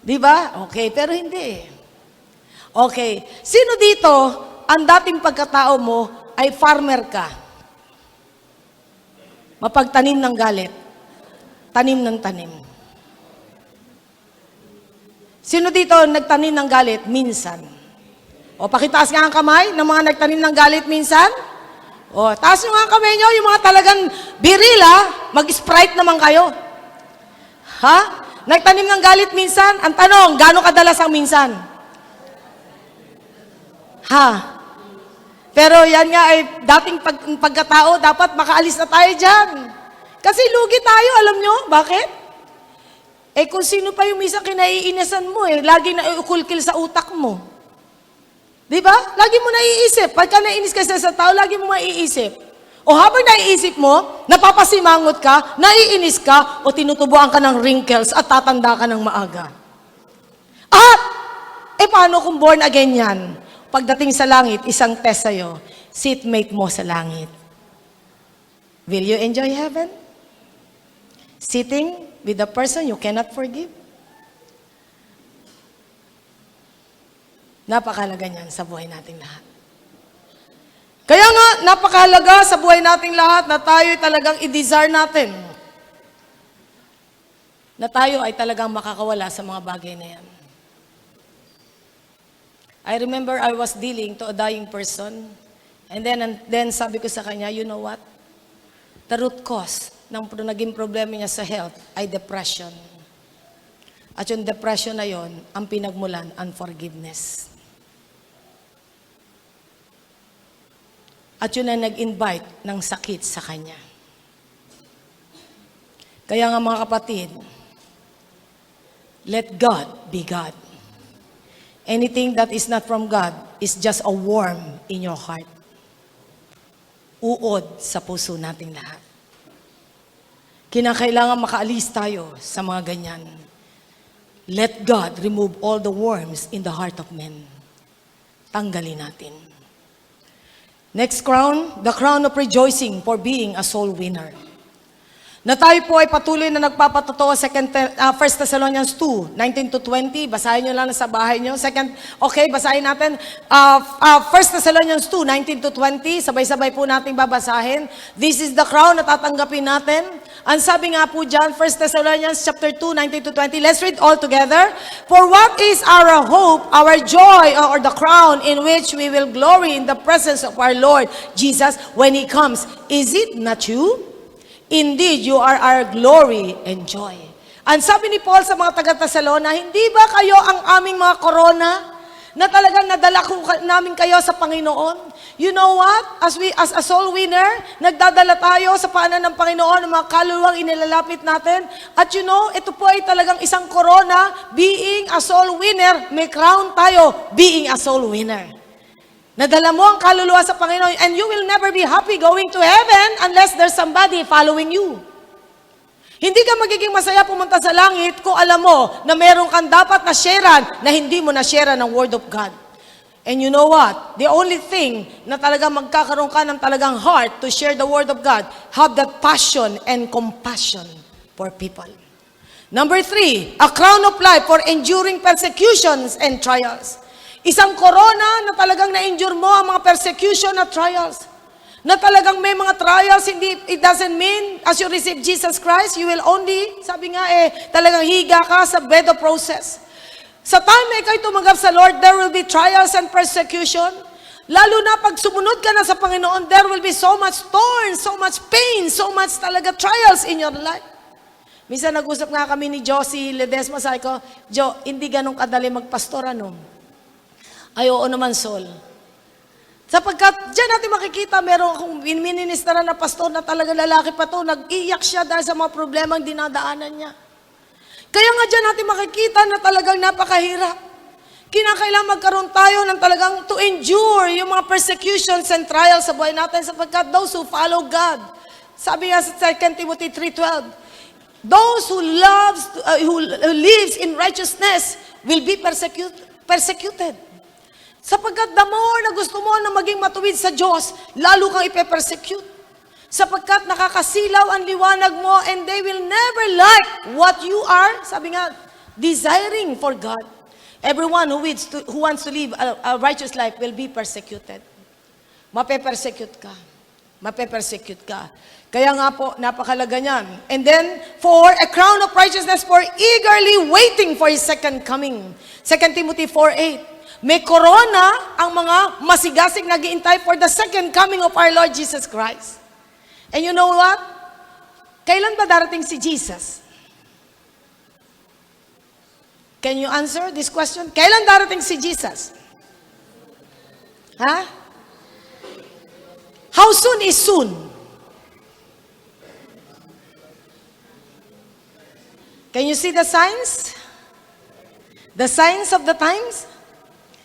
Di ba? Okay, pero hindi. Okay. Sino dito, ang dating pagkatao mo ay farmer ka? Mapagtanim ng galit. Tanim ng tanim. Sino dito nagtanim ng galit minsan? O pakitaas nga ang kamay ng mga nagtanim ng galit minsan? O, taas nyo nga ang kamay nyo, yung mga talagang birila, mag-sprite naman kayo. Ha? Nagtanim ng galit minsan? Ang tanong, gaano kadalas ang minsan? Ha? Pero yan nga ay dating pagkatao, dapat makaalis na tayo dyan. Kasi lugi tayo, alam nyo? Bakit? Eh kung sino pa yung minsan kinaiinisan mo lagi na iukulkil sa utak mo. Di ba? Lagi mo naiisip. Pagka naiinis ka sa tao, lagi mo maiisip. O habang naiisip mo, napapasimangot ka, naiinis ka, o tinutubuan ka ng wrinkles at tatanda ka ng maaga. At, paano kung born again yan? Pagdating sa langit, isang test sa'yo, seatmate mo sa langit. Will you enjoy heaven? Sitting with the person you cannot forgive? Napakahalaga niyan sa buhay nating lahat. Kaya nga, napakahalaga sa buhay nating lahat na tayo talagang i-desire natin. Na tayo ay talagang makakawala sa mga bagay na yan. I remember I was dealing to a dying person. And then sabi ko sa kanya, you know what? The root cause ng naging problema niya sa health ay depression. At yung depression na yon, ang pinagmulan, unforgiveness. At yun ang nag-invite ng sakit sa kanya. Kaya nga mga kapatid, let God be God. Anything that is not from God is just a worm in your heart. Uod sa puso nating lahat. Kinakailangan makaalis tayo sa mga ganyan. Let God remove all the worms in the heart of men. Tanggalin natin. Next crown, the crown of rejoicing for being a soul winner. Na tayo po ay patuloy na nagpapatotoo 1 Thessalonians 2, 19-20. Basahin nyo lang sa bahay nyo. Basahin natin. 1 Thessalonians 2, 19-20. Sabay-sabay po natin babasahin. This is the crown na tatanggapin natin. Ang sabi nga po dyan, 1 Thessalonians chapter 2, 19-20. Let's read all together. For what is our hope, our joy, or the crown in which we will glory in the presence of our Lord Jesus when He comes? Is it not you? Indeed, you are our glory and joy. Ang sabi ni Paul sa mga taga-Tesalona, hindi ba kayo ang aming mga korona na talagang nadala namin kayo sa Panginoon? You know what? As a soul winner, nagdadala tayo sa paanan ng Panginoon ng mga kaluluwang inilalapit natin. At you know, ito po ay talagang isang korona, being a soul winner, may crown tayo, being a soul winner. Nadala mo ang kaluluwa sa Panginoon and you will never be happy going to heaven unless there's somebody following you. Hindi ka magiging masaya pumunta sa langit kung alam mo na meron kang dapat na sharean na hindi mo na sharean ng Word of God. And you know what? The only thing na talagang magkakaroon ka ng talagang heart to share the Word of God, have that passion and compassion for people. Number 3, a crown of life for enduring persecutions and trials. Isang corona na talagang na-endure mo ang mga persecution at trials. Na talagang may mga trials, hindi, it doesn't mean as you receive Jesus Christ, you will only, sabi nga talagang higa ka sa bed of process. Sa time na ikaw tumanggap sa Lord, there will be trials and persecution. Lalo na pag sumunod ka na sa Panginoon, there will be so much thorns, so much pain, so much talaga trials in your life. Minsan nag-usap nga kami ni Josie Ledesma, sabi ko, Jo, hindi ganun kadali magpastor, ano? Ay, oo naman, Sol. Sapagkat dyan natin makikita, meron akong ministera na pastor na talaga lalaki pa to, nag-iyak siya dahil sa mga problemang dinadaanan niya. Kaya nga dyan natin makikita na talagang napakahirap. Kinakailangan magkaroon tayo ng talagang to endure yung mga persecutions and trials sa buhay natin sapagkat those who follow God, sabi nga sa 2 Timothy 3:12, those who lives in righteousness will be persecuted. Sapagkat the more na gusto mo na maging matuwid sa Diyos, lalo kang ipe-persecute. Sapagkat nakakasilaw ang liwanag mo and they will never like what you are, sabi nga, desiring for God. Everyone who wants to live a righteous life will be persecuted. Mape-persecute ka. Mape-persecute ka. Kaya nga po, napakalaga niyan. And then, for a crown of righteousness for eagerly waiting for His second coming. 2 Timothy 4:8. May corona ang mga masigasig nag-iintay for the second coming of our Lord Jesus Christ. And you know what? Kailan ba darating si Jesus? Can you answer this question? Kailan darating si Jesus? Ha? How soon is soon? Can you see the signs? The signs of the times?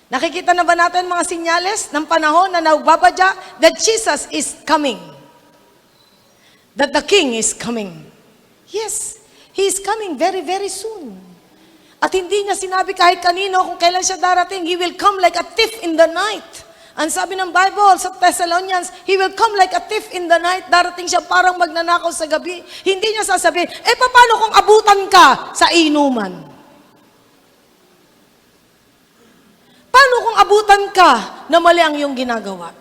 Nakikita na ba natin mga sinyales ng panahon na nagbabadya that Jesus is coming? That the King is coming? Yes, He is coming very, very soon. At hindi niya sinabi kahit kanino kung kailan siya darating. He will come like a thief in the night. Ang sabi ng Bible sa Thessalonians, He will come like a thief in the night. Darating siya parang magnanakaw sa gabi. Hindi niya sasabihin, paano kung abutan ka sa inuman? Paano kung abutan ka na mali ang iyong ginagawa?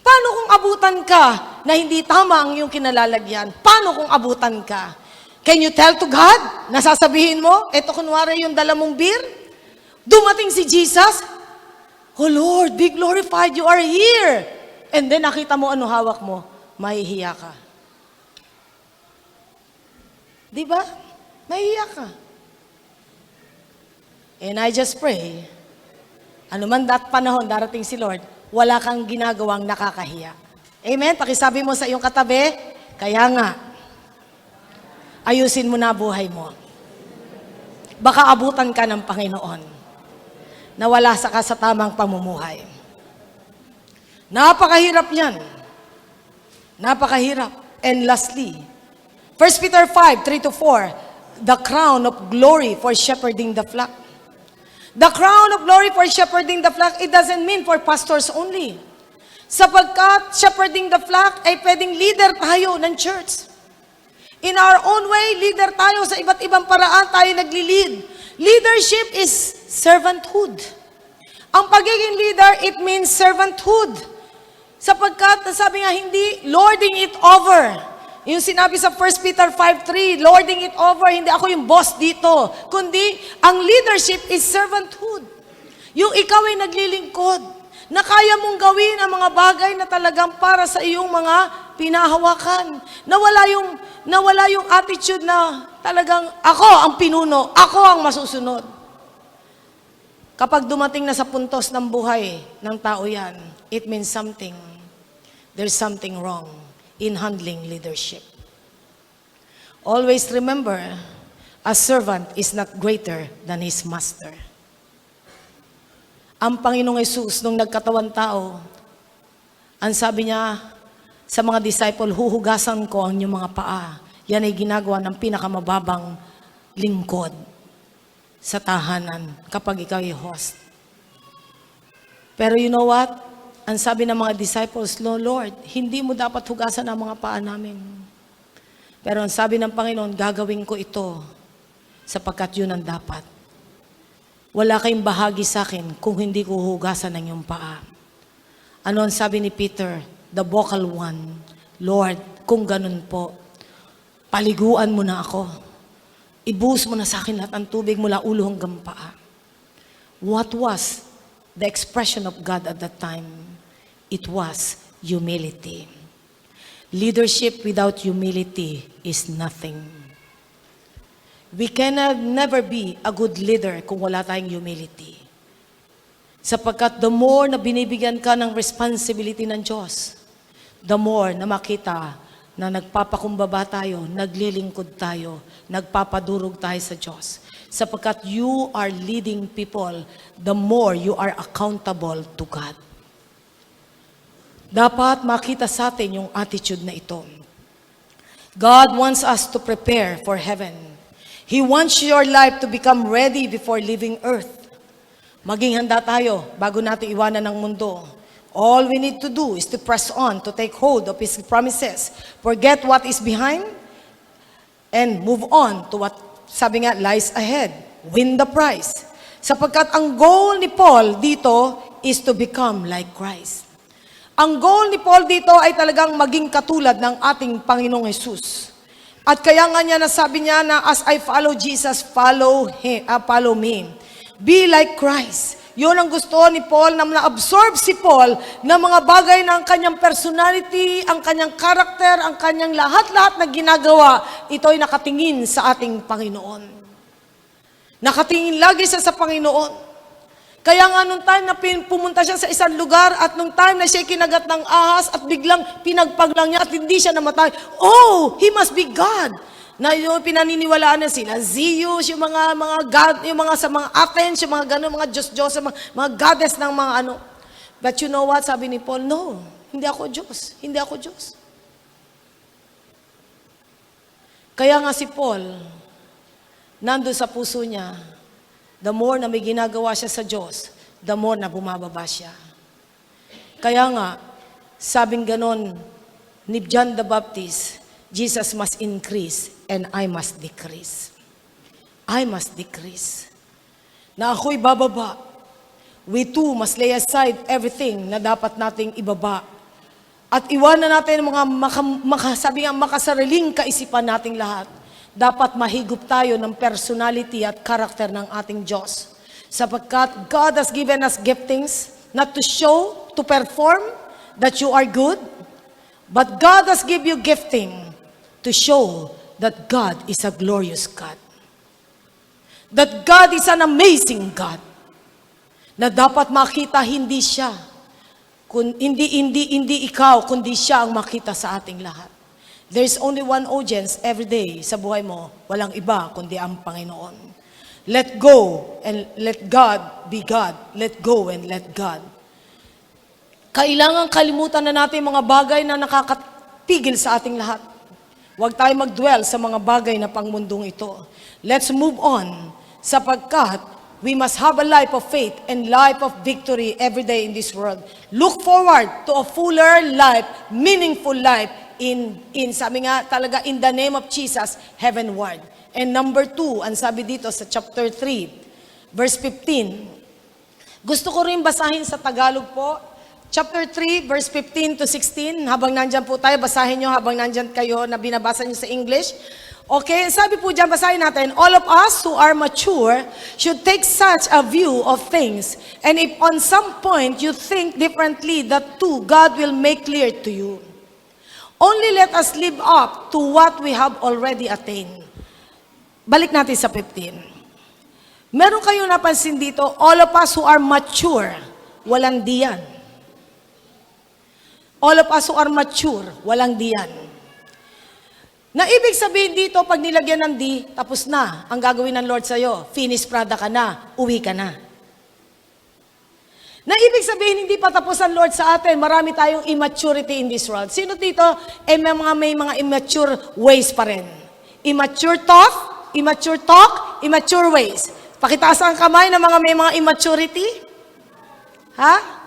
Paano kung abutan ka na hindi tama ang iyong kinalalagyan? Paano kung abutan ka? Can you tell to God? Nasasabihin mo, eto kunwari yung dala mong beer, dumating si Jesus, oh Lord, be glorified, you are here. And then nakita mo ano hawak mo, mahihiya ka. Di ba? Mahihiya ka. And I just pray, ano man panahon darating si Lord, wala kang ginagawang nakakahiya. Amen? Pakisabi mo sa iyong katabi, kaya nga, ayusin mo na buhay mo. Baka abutan ka ng Panginoon na wala ka sa tamang pamumuhay. Napakahirap yan. Napakahirap. And lastly, 1 Peter 5:3-4, the crown of glory for shepherding the flock. The crown of glory for shepherding the flock, it doesn't mean for pastors only. Sapagkat shepherding the flock ay pwedeng leader tayo ng church. In our own way, leader tayo sa iba't ibang paraan tayo nagli-lead. Leadership is servanthood. Ang pagiging leader, it means servanthood. Sapagkat, sabi nga, hindi lording it over. Yung sinabi sa 1 Peter 5:3, lording it over, hindi ako yung boss dito. Kundi, ang leadership is servanthood. Yung ikaw ay naglilingkod, na kaya mong gawin ang mga bagay na talagang para sa iyong mga pinahawakan. Nawala yung attitude na talagang ako ang pinuno, ako ang masusunod. Kapag dumating na sa puntos ng buhay ng tao yan, it means something. There's something wrong in handling leadership. Always remember, a servant is not greater than his master. Ang Panginoong Hesus, nung nagkatawan tao, ang sabi niya sa mga disciple, huhugasan ko ang inyong mga paa. Yan ay ginagawa ng pinakamababang lingkod sa tahanan kapag ikaw ay host. Pero you know what? Ang sabi ng mga disciples, Lord, hindi mo dapat hugasan ang mga paa namin. Pero ang sabi ng Panginoon, gagawin ko ito sapagkat yun ang dapat. Wala kayong bahagi sa akin kung hindi ko hugasan ang iyong paa. Ano ang sabi ni Peter? the vocal one. Lord, kung ganun po, paliguan mo na ako. Ibuhos mo na sa akin lahat ng tubig mula ulo hanggang paa. What was the expression of God at that time? It was humility. Leadership without humility is nothing. We can never be a good leader kung wala tayong humility. Sapagkat the more na binibigyan ka ng responsibility ng Diyos, the more na makita na nagpapakumbaba tayo, naglilingkod tayo, nagpapadurog tayo sa Diyos. Sapagkat you are leading people, the more you are accountable to God. Dapat makita sa atin yung attitude na ito. God wants us to prepare for heaven. He wants your life to become ready before leaving earth. Maging handa tayo bago natin iwanan ng mundo. All we need to do is to press on, to take hold of His promises. Forget what is behind and move on to what, sabi nga, lies ahead. Win the prize. Sapagkat ang goal ni Paul dito is to become like Christ. Ang goal ni Paul dito ay talagang maging katulad ng ating Panginoong Jesus. At kaya nga niya nasabi niya na as I follow Jesus, follow me. Be like Christ. Yun ang gusto ni Paul, na na-absorb si Paul ng mga bagay ng kanyang personality, ang kanyang karakter, ang kanyang lahat-lahat na ginagawa, ito ay nakatingin sa ating Panginoon. Nakatingin lagi siya sa Panginoon. Kaya nga nung time na pumunta siya sa isang lugar at nung time na siya kinagat ng ahas at biglang pinagpaglang niya at hindi siya namatay, oh, he must be God. Na yung pinaniniwalaan na sila, Zeus, yung mga God, yung mga sa mga Athens, yung mga gano'n, mga Diyos, mga goddess ng mga ano. But you know what? Sabi ni Paul, no, hindi ako Diyos. Hindi ako Diyos. Kaya nga si Paul, nandun sa puso niya, the more na may ginagawa siya sa Diyos, the more na bumababa siya. Kaya nga, sabing ganon ni John the Baptist, Jesus must increase and I must decrease. I must decrease. Na ako'y bababa. We too must lay aside everything na dapat nating ibaba. At iwanan natin ang mga sabi nga, makasariling kaisipan nating lahat. Dapat mahigop tayo ng personality at karakter ng ating Diyos. Sapagkat God has given us giftings not to show, to perform that you are good, but God has given you gifting to show that God is a glorious God. That God is an amazing God. Na dapat makita hindi siya, hindi ikaw, kundi siya ang makita sa ating lahat. There is only one audience every day sa buhay mo, walang iba kundi ang Panginoon. Let go and let God be God. Let go and let God. Kailangan kalimutan na natin mga bagay na nakakapigil sa ating lahat. Huwag tayo mag-dwell sa mga bagay na pangmundong ito. Let's move on, sapagkat we must have a life of faith and life of victory every day in this world. Look forward to a fuller life, meaningful life in sabi nga talaga, in the name of Jesus, heavenward. And number 2, ang sabi dito sa chapter 3, verse 15. Gusto ko rin basahin sa Tagalog po. Chapter 3, verse 15 to 16. Habang nandyan po tayo, basahin nyo habang nandyan kayo na binabasa nyo sa English. Okay, sabi po dyan, basahin natin. All of us who are mature should take such a view of things. And if on some point you think differently, that too God will make clear to you. Only let us live up to what we have already attained. Balik natin sa 15. Meron kayong napansin dito, all of us who are mature, walang diyan. All of us who are mature, walang diyan. Na ibig sabihin dito, pag nilagyan ng di, tapos na. Ang gagawin ng Lord sa'yo, finished product ka na, uwi ka na. Na ibig sabihin, hindi pa tapos ang Lord sa atin. Marami tayong immaturity in this world. Sino dito, may mga immature ways pa rin? Immature thought, immature ways. Pakitaas ang kamay ng mga may mga immaturity. Ha?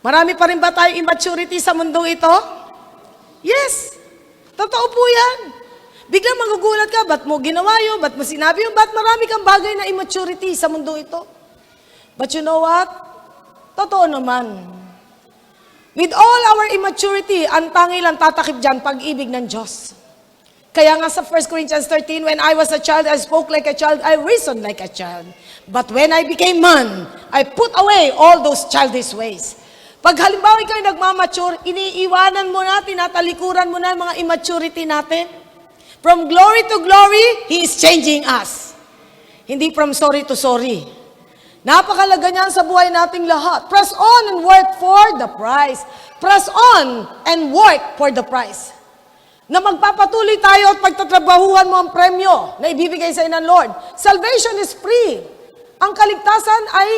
Marami pa rin ba tayong immaturity sa mundong ito? Yes. Totoo po yan. Biglang magugulat ka, ba't mo ginawa yun? Ba't mo sinabi yun? Ba't marami kang bagay na immaturity sa mundong ito? But you know what? Totoo naman. With all our immaturity, ang tangi lang tatakip dyan, pag-ibig ng Diyos. Kaya nga sa 1 Corinthians 13, when I was a child, I spoke like a child, I reasoned like a child. But when I became man, I put away all those childish ways. Pag halimbawa ikaw nagmamature, iniiwanan mo na, tinatalikuran mo na yung mga immaturity natin. From glory to glory, He is changing us. Hindi from sorry to sorry. Napakalaga niyan sa buhay nating lahat. Press on and work for the prize. Press on and work for the prize. Na magpapatuloy tayo at pagtatrabahuhan mo ang premyo na ibibigay sa ng Lord. Salvation is free. Ang kaligtasan ay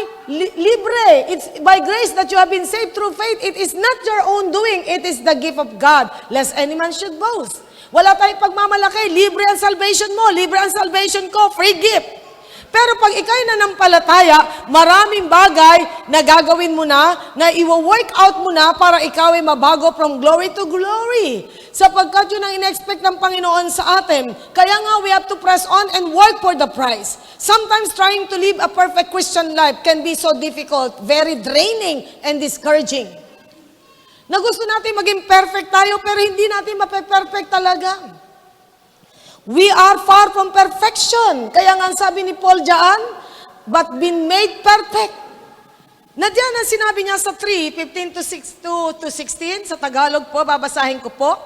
libre. It's by grace that you have been saved through faith. It is not your own doing. It is the gift of God, lest any man should boast. Wala tayong pagmamalaki. Libre ang salvation mo. Libre ang salvation ko. Free gift. Pero pag ikaw'y nanampalataya, maraming bagay na gagawin mo na i-work out mo na para ikaw ay mabago from glory to glory. Sapagkat yun ang in-expect ng Panginoon sa atin. Kaya nga, we have to press on and work for the prize. Sometimes trying to live a perfect Christian life can be so difficult, very draining and discouraging. Na gusto natin maging perfect tayo, pero hindi natin mape-perfect talaga. We are far from perfection. Kaya nga sabi ni Paul diyan, but been made perfect. Na diyan ang sinabi niya sa 3:15 to 16, sa Tagalog po, babasahin ko po.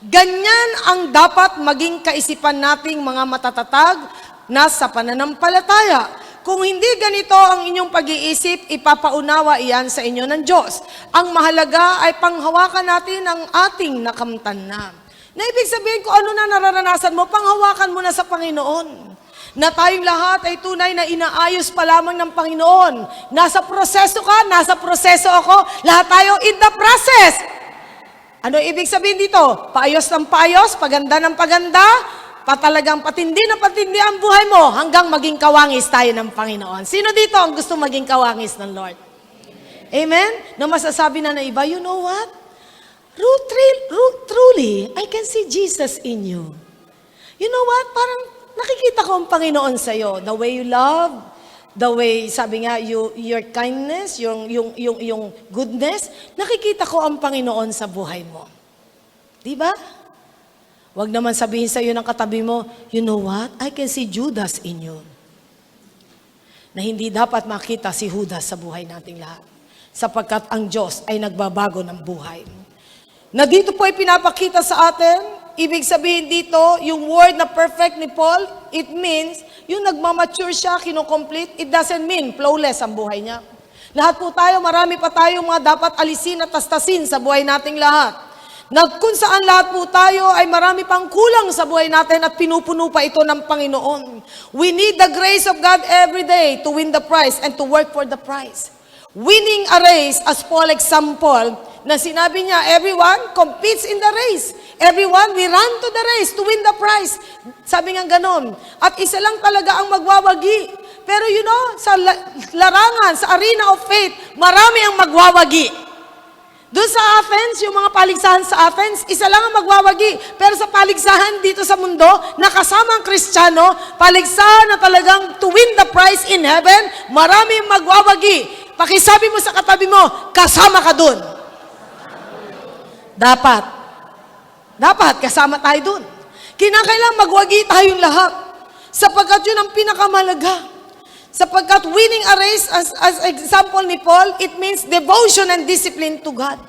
Ganyan ang dapat maging kaisipan nating mga matatatag na sa pananampalataya. Kung hindi ganito ang inyong pag-iisip, ipapaunawa iyan sa inyo ng Diyos. Ang mahalaga ay panghawakan natin ang ating nakamtan na. Na ibig sabihin ko, ano na nararanasan mo, panghawakan mo na sa Panginoon. Na tayong lahat ay tunay na inaayos pa lamang ng Panginoon. Nasa proseso ka, nasa proseso ako, lahat tayo in the process. Ano ibig sabihin dito? Paayos ng paayos, paganda ng paganda, patalagang patindi na patindi ang buhay mo hanggang maging kawangis tayo ng Panginoon. Sino dito ang gusto maging kawangis ng Lord? Amen? Na masasabi na iba, you know what? Truly, I can see Jesus in you. You know what? Parang nakikita ko ang Panginoon sa'yo. The way you love, the way, sabi nga, your kindness, yung goodness, nakikita ko ang Panginoon sa buhay mo. Di ba? Huwag naman sabihin sa'yo ng katabi mo, you know what? I can see Judas in you. Na hindi dapat makita si Judas sa buhay nating lahat. Sapagkat ang Diyos ay nagbabago ng buhay. Na dito po ay pinapakita sa atin, ibig sabihin dito, yung word na perfect ni Paul, it means, yung nagmamature siya, kinocomplete, it doesn't mean flawless ang buhay niya. Lahat po tayo, marami pa tayong mga dapat alisin at tastasin sa buhay nating lahat. Na kung saan lahat po tayo ay marami pang kulang sa buhay natin at pinupuno pa ito ng Panginoon. We need the grace of God every day to win the prize and to work for the prize. Winning a race, as Paul example, na sinabi niya, everyone competes in the race. Everyone, we run to the race to win the prize. Sabi nga ganon. At isa lang talaga ang magwawagi. Pero you know, sa larangan, sa arena of faith, marami ang magwawagi. Doon sa Athens, yung mga paligsahan sa Athens, isa lang ang magwawagi. Pero sa paligsahan dito sa mundo, nakasama ang Kristiyano, paligsahan na talagang to win the prize in heaven, marami ang magwawagi. Pakisabi mo sa katabi mo, kasama ka doon. Dapat kasama tayo dun. Kinakailangan magwagi tayong lahat. Sapagkat yun ang pinakamalaga. Sapagkat winning a race, as example ni Paul, it means devotion and discipline to God.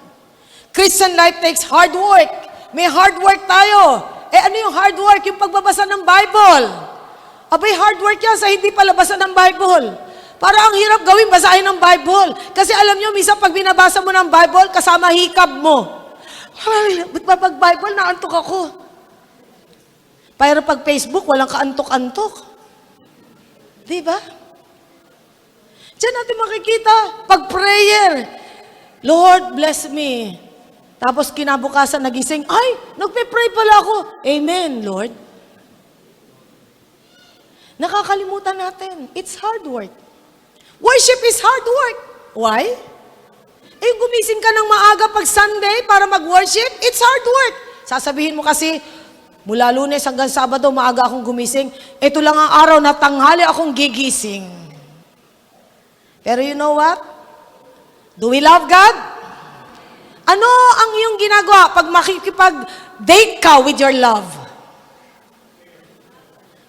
Christian life takes hard work. May hard work tayo. Ano yung hard work? Yung pagbabasa ng Bible. Abay, hard work yan sa hindi palabasa ng Bible. Para ang hirap gawin, basahin ng Bible. Kasi alam nyo, minsan pag binabasa mo ng Bible, kasama hikab mo. Ay, ba't ba pag Bible, naantok ako? Pero pag Facebook, walang kaantok-antok. Diba? Diyan natin makikita, pag prayer, Lord, bless me. Tapos kinabukasan nagising, ay, nagpe-pray pala ako. Amen, Lord. Nakakalimutan natin, it's hard work. Worship is hard work. Why? Gumising ka ng maaga pag Sunday para mag-worship, it's hard work. Sasabihin mo kasi, mula Lunes hanggang Sabado, maaga akong gumising. Ito lang ang araw na tanghali akong gigising. Pero you know what? Do we love God? Ano ang iyong ginagawa pag makikipag-date ka with your love?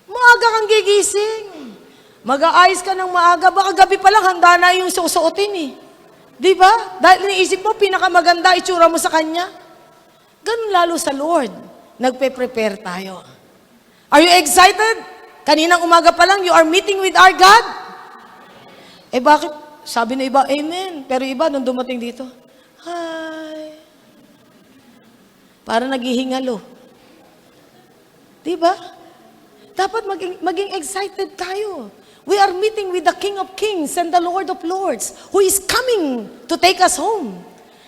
Maaga kang gigising. Mag-aayos ka ng maaga. Baka gabi pa lang, handa na yung susuotin eh. Di ba? Dahil iniisip mo, pinakamaganda itsura mo sa Kanya. Ganun lalo sa Lord. Nagpe-prepare tayo. Are you excited? Kaninang umaga pa lang, you are meeting with our God? Eh bakit? Sabi na iba, amen. Pero iba, nung dumating dito, hi. Para naghihingalo. Di ba? Dapat maging excited tayo. We are meeting with the King of Kings and the Lord of Lords who is coming to take us home.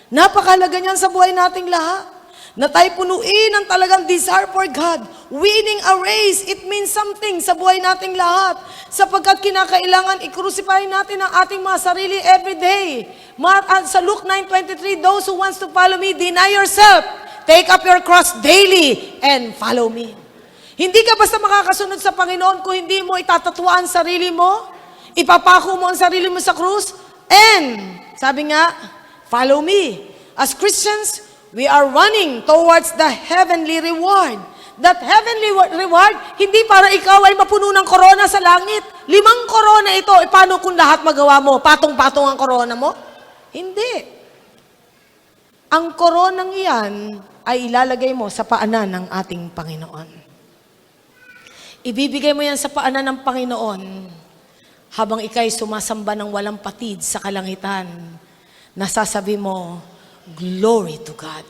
Napakalaga niyan sa buhay nating lahat. Na tayo punuin ang talagang desire for God. Winning a race, it means something sa buhay nating lahat. Sapagkat kinakailangan i-crucify natin ang ating mga sarili every day. Sa Luke 9:23, those who wants to follow me, deny yourself, take up your cross daily, and follow me. Hindi ka basta makakasunod sa Panginoon kung hindi mo itatatwaan sarili mo, ipapako mo ang sarili mo sa krus, and, sabi nga, follow me. As Christians, we are running towards the heavenly reward. That heavenly reward, hindi para ikaw ay mapuno ng korona sa langit. 5 korona ito, paano kung lahat magawa mo? Patong-patong ang korona mo? Hindi. Ang koronang iyan ay ilalagay mo sa paanan ng ating Panginoon. Ibibigay mo yan sa paanan ng Panginoon habang ikay sumasamba ng walang patid sa kalangitan. Nasasabi mo, glory to God.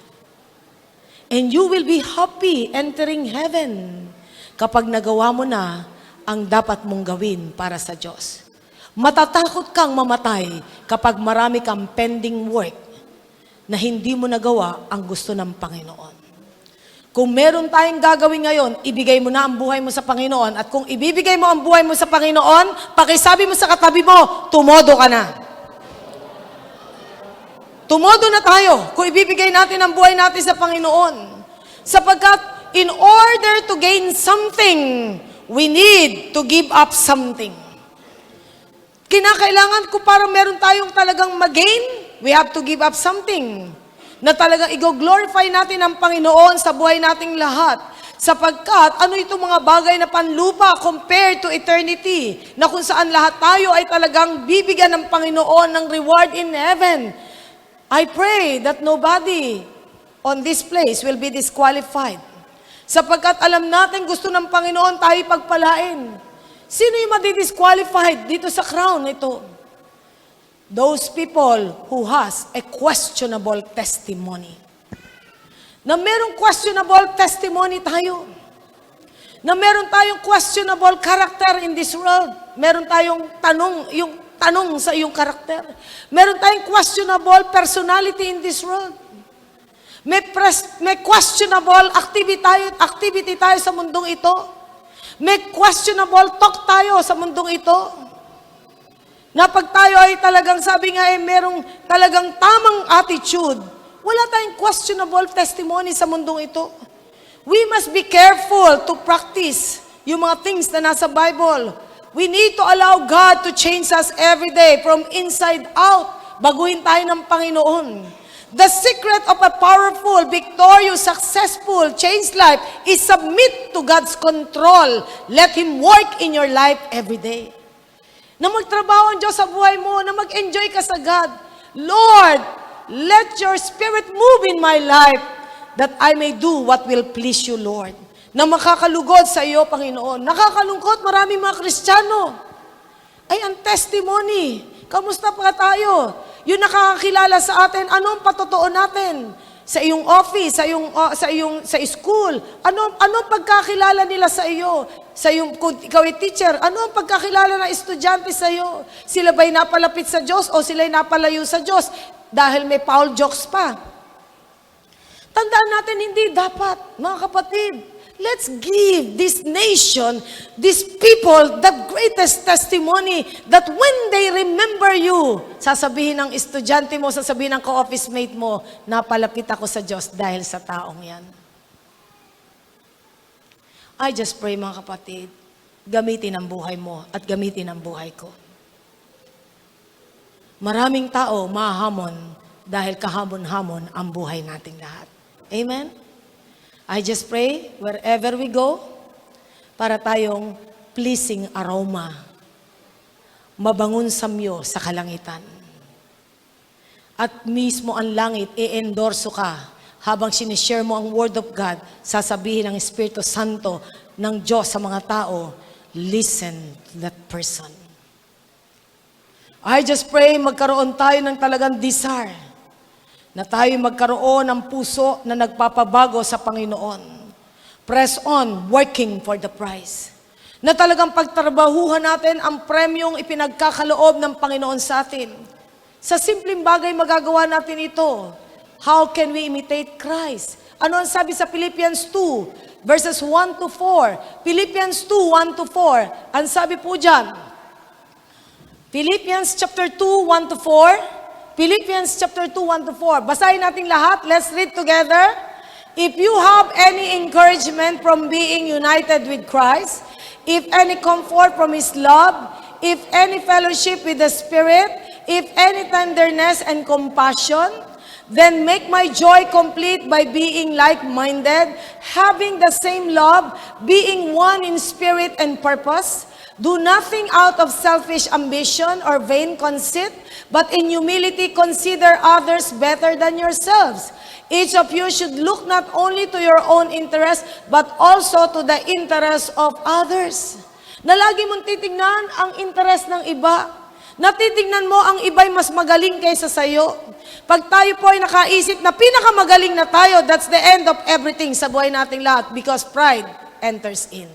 And you will be happy entering heaven kapag nagawa mo na ang dapat mong gawin para sa Diyos. Matatakot kang mamatay kapag marami kang pending work na hindi mo nagawa ang gusto ng Panginoon. Kung meron tayong gagawin ngayon, ibigay mo na ang buhay mo sa Panginoon. At kung ibibigay mo ang buhay mo sa Panginoon, pakisabi mo sa katabi mo, tumodo ka na. Tumodo na tayo kung ibibigay natin ang buhay natin sa Panginoon. Sapagkat in order to gain something, we need to give up something. Kinakailangan kung parang meron tayong talagang mag-gain, we have to give up something. Na talagang i-glorify natin ang Panginoon sa buhay nating lahat. Sapagkat, ano itong mga bagay na panlupa compared to eternity, na kung saan lahat tayo ay talagang bibigyan ng Panginoon ng reward in heaven. I pray that nobody on this place will be disqualified. Sapagkat alam natin gusto ng Panginoon tayo pagpalain. Sino yung madi-disqualified dito sa crown ito? Those people who has a questionable testimony. Na merong questionable testimony tayo. Na meron tayong questionable character in this world. Meron tayong tanong sa iyong karakter. Meron tayong questionable personality in this world. May questionable activity tayo sa mundong ito. May questionable talk tayo sa mundong ito. Na pag tayo ay talagang, sabi nga merong talagang tamang attitude, wala tayong questionable testimony sa mundong ito. We must be careful to practice yung mga things na nasa Bible. We need to allow God to change us every day from inside out. Baguhin tayo ng Panginoon. The secret of a powerful, victorious, successful, changed life is submit to God's control. Let Him work in your life every day. Na magtrabaho ang Diyos sa buhay mo, na mag-enjoy ka sa God. Lord, let your Spirit move in my life that I may do what will please you, Lord. Na makakalugod sa iyo, Panginoon. Nakakalungkot, maraming mga Kristiyano. Ay, ang testimony. Kamusta pa tayo? Yung nakakakilala sa atin, ano ang patotoo natin? Sa iyong office, sa school, ano pagkakilala nila sa iyo? Kung ikaw ay teacher, ano ang pagkakilala ng estudyante sa iyo? Sila ba'y napalapit sa Diyos o sila'y napalayo sa Diyos? Dahil may foul jokes pa. Tandaan natin, hindi dapat, mga kapatid. Let's give this nation, these people, the greatest testimony that when they remember you, sasabihin ng estudyante mo, sasabihin ng ka-office mate mo, napalapit ako sa Diyos dahil sa taong yan. I just pray, mga kapatid, gamitin ang buhay mo at gamitin ang buhay ko. Maraming tao mahamon dahil kahamon-hamon ang buhay nating lahat. Amen? I just pray, wherever we go, para tayong pleasing aroma, mabangon samyo sa kalangitan. At mismo ang langit, i-endorso ka habang sinishare mo ang Word of God, sasabihin ng Espiritu Santo ng Diyos sa mga tao, listen to that person. I just pray magkaroon tayo ng talagang desire na tayo magkaroon ng puso na nagpapabago sa Panginoon. Press on, working for the prize. Na talagang pagtrabahuhan natin ang premyong ipinagkakaloob ng Panginoon sa atin. Sa simpleng bagay magagawa natin ito. How can we imitate Christ? Ano ang sabi sa Philippians 2, verses 1 to 4? Philippians 2, 1 to 4. Ang sabi po dyan, Philippians chapter 2, 1 to 4. Philippians chapter 2, 1 to 4. Basahin natin lahat. Let's read together. If you have any encouragement from being united with Christ, if any comfort from His love, if any fellowship with the Spirit, if any tenderness and compassion, then make my joy complete by being like-minded, having the same love, being one in spirit and purpose. Do nothing out of selfish ambition or vain conceit, but in humility consider others better than yourselves. Each of you should look not only to your own interest, but also to the interest of others. Na lagi mong titignan ang interest ng iba. Natitignan mo ang iba'y mas magaling kaysa sa'yo. Pag tayo po ay nakaisip na pinakamagaling na tayo, that's the end of everything sa buhay nating lahat because pride enters in.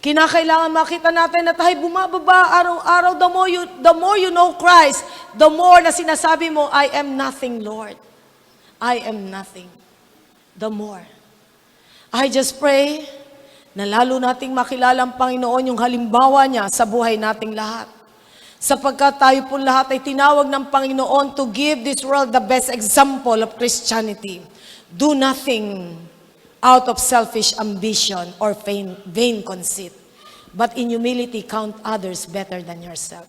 Kinakailangan makita natin na tayo bumababa araw-araw. The more you know Christ, the more na sinasabi mo, I am nothing, Lord. I am nothing. The more. I just pray na lalo nating makilala ang Panginoon yung halimbawa niya sa buhay nating lahat. Sapagkat tayo po lahat ay tinawag ng Panginoon to give this world the best example of Christianity. Do nothing out of selfish ambition or vain conceit, but in humility count others better than yourself.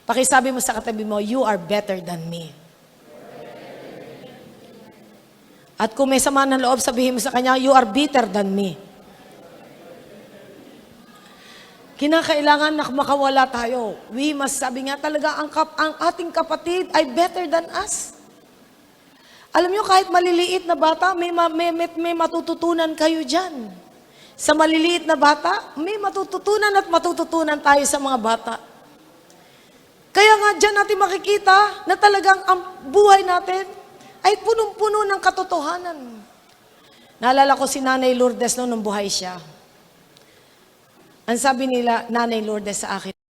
Pakisabi mo sa katabi mo, you are better than me. At kung may sama ng loob, sabihin mo sa kanya, you are better than me. Kinakailangan na makawala tayo. We must, sabi nga talaga, ang ating kapatid ay better than us. Alam nyo, kahit maliliit na bata, may matututunan kayo dyan. Sa maliliit na bata, may matututunan at matututunan tayo sa mga bata. Kaya nga dyan natin makikita na talagang ang buhay natin ay punong-puno ng katotohanan. Naalala ko si Nanay Lourdes nung buhay siya. Ang sabi nila, Nanay Lourdes sa akin,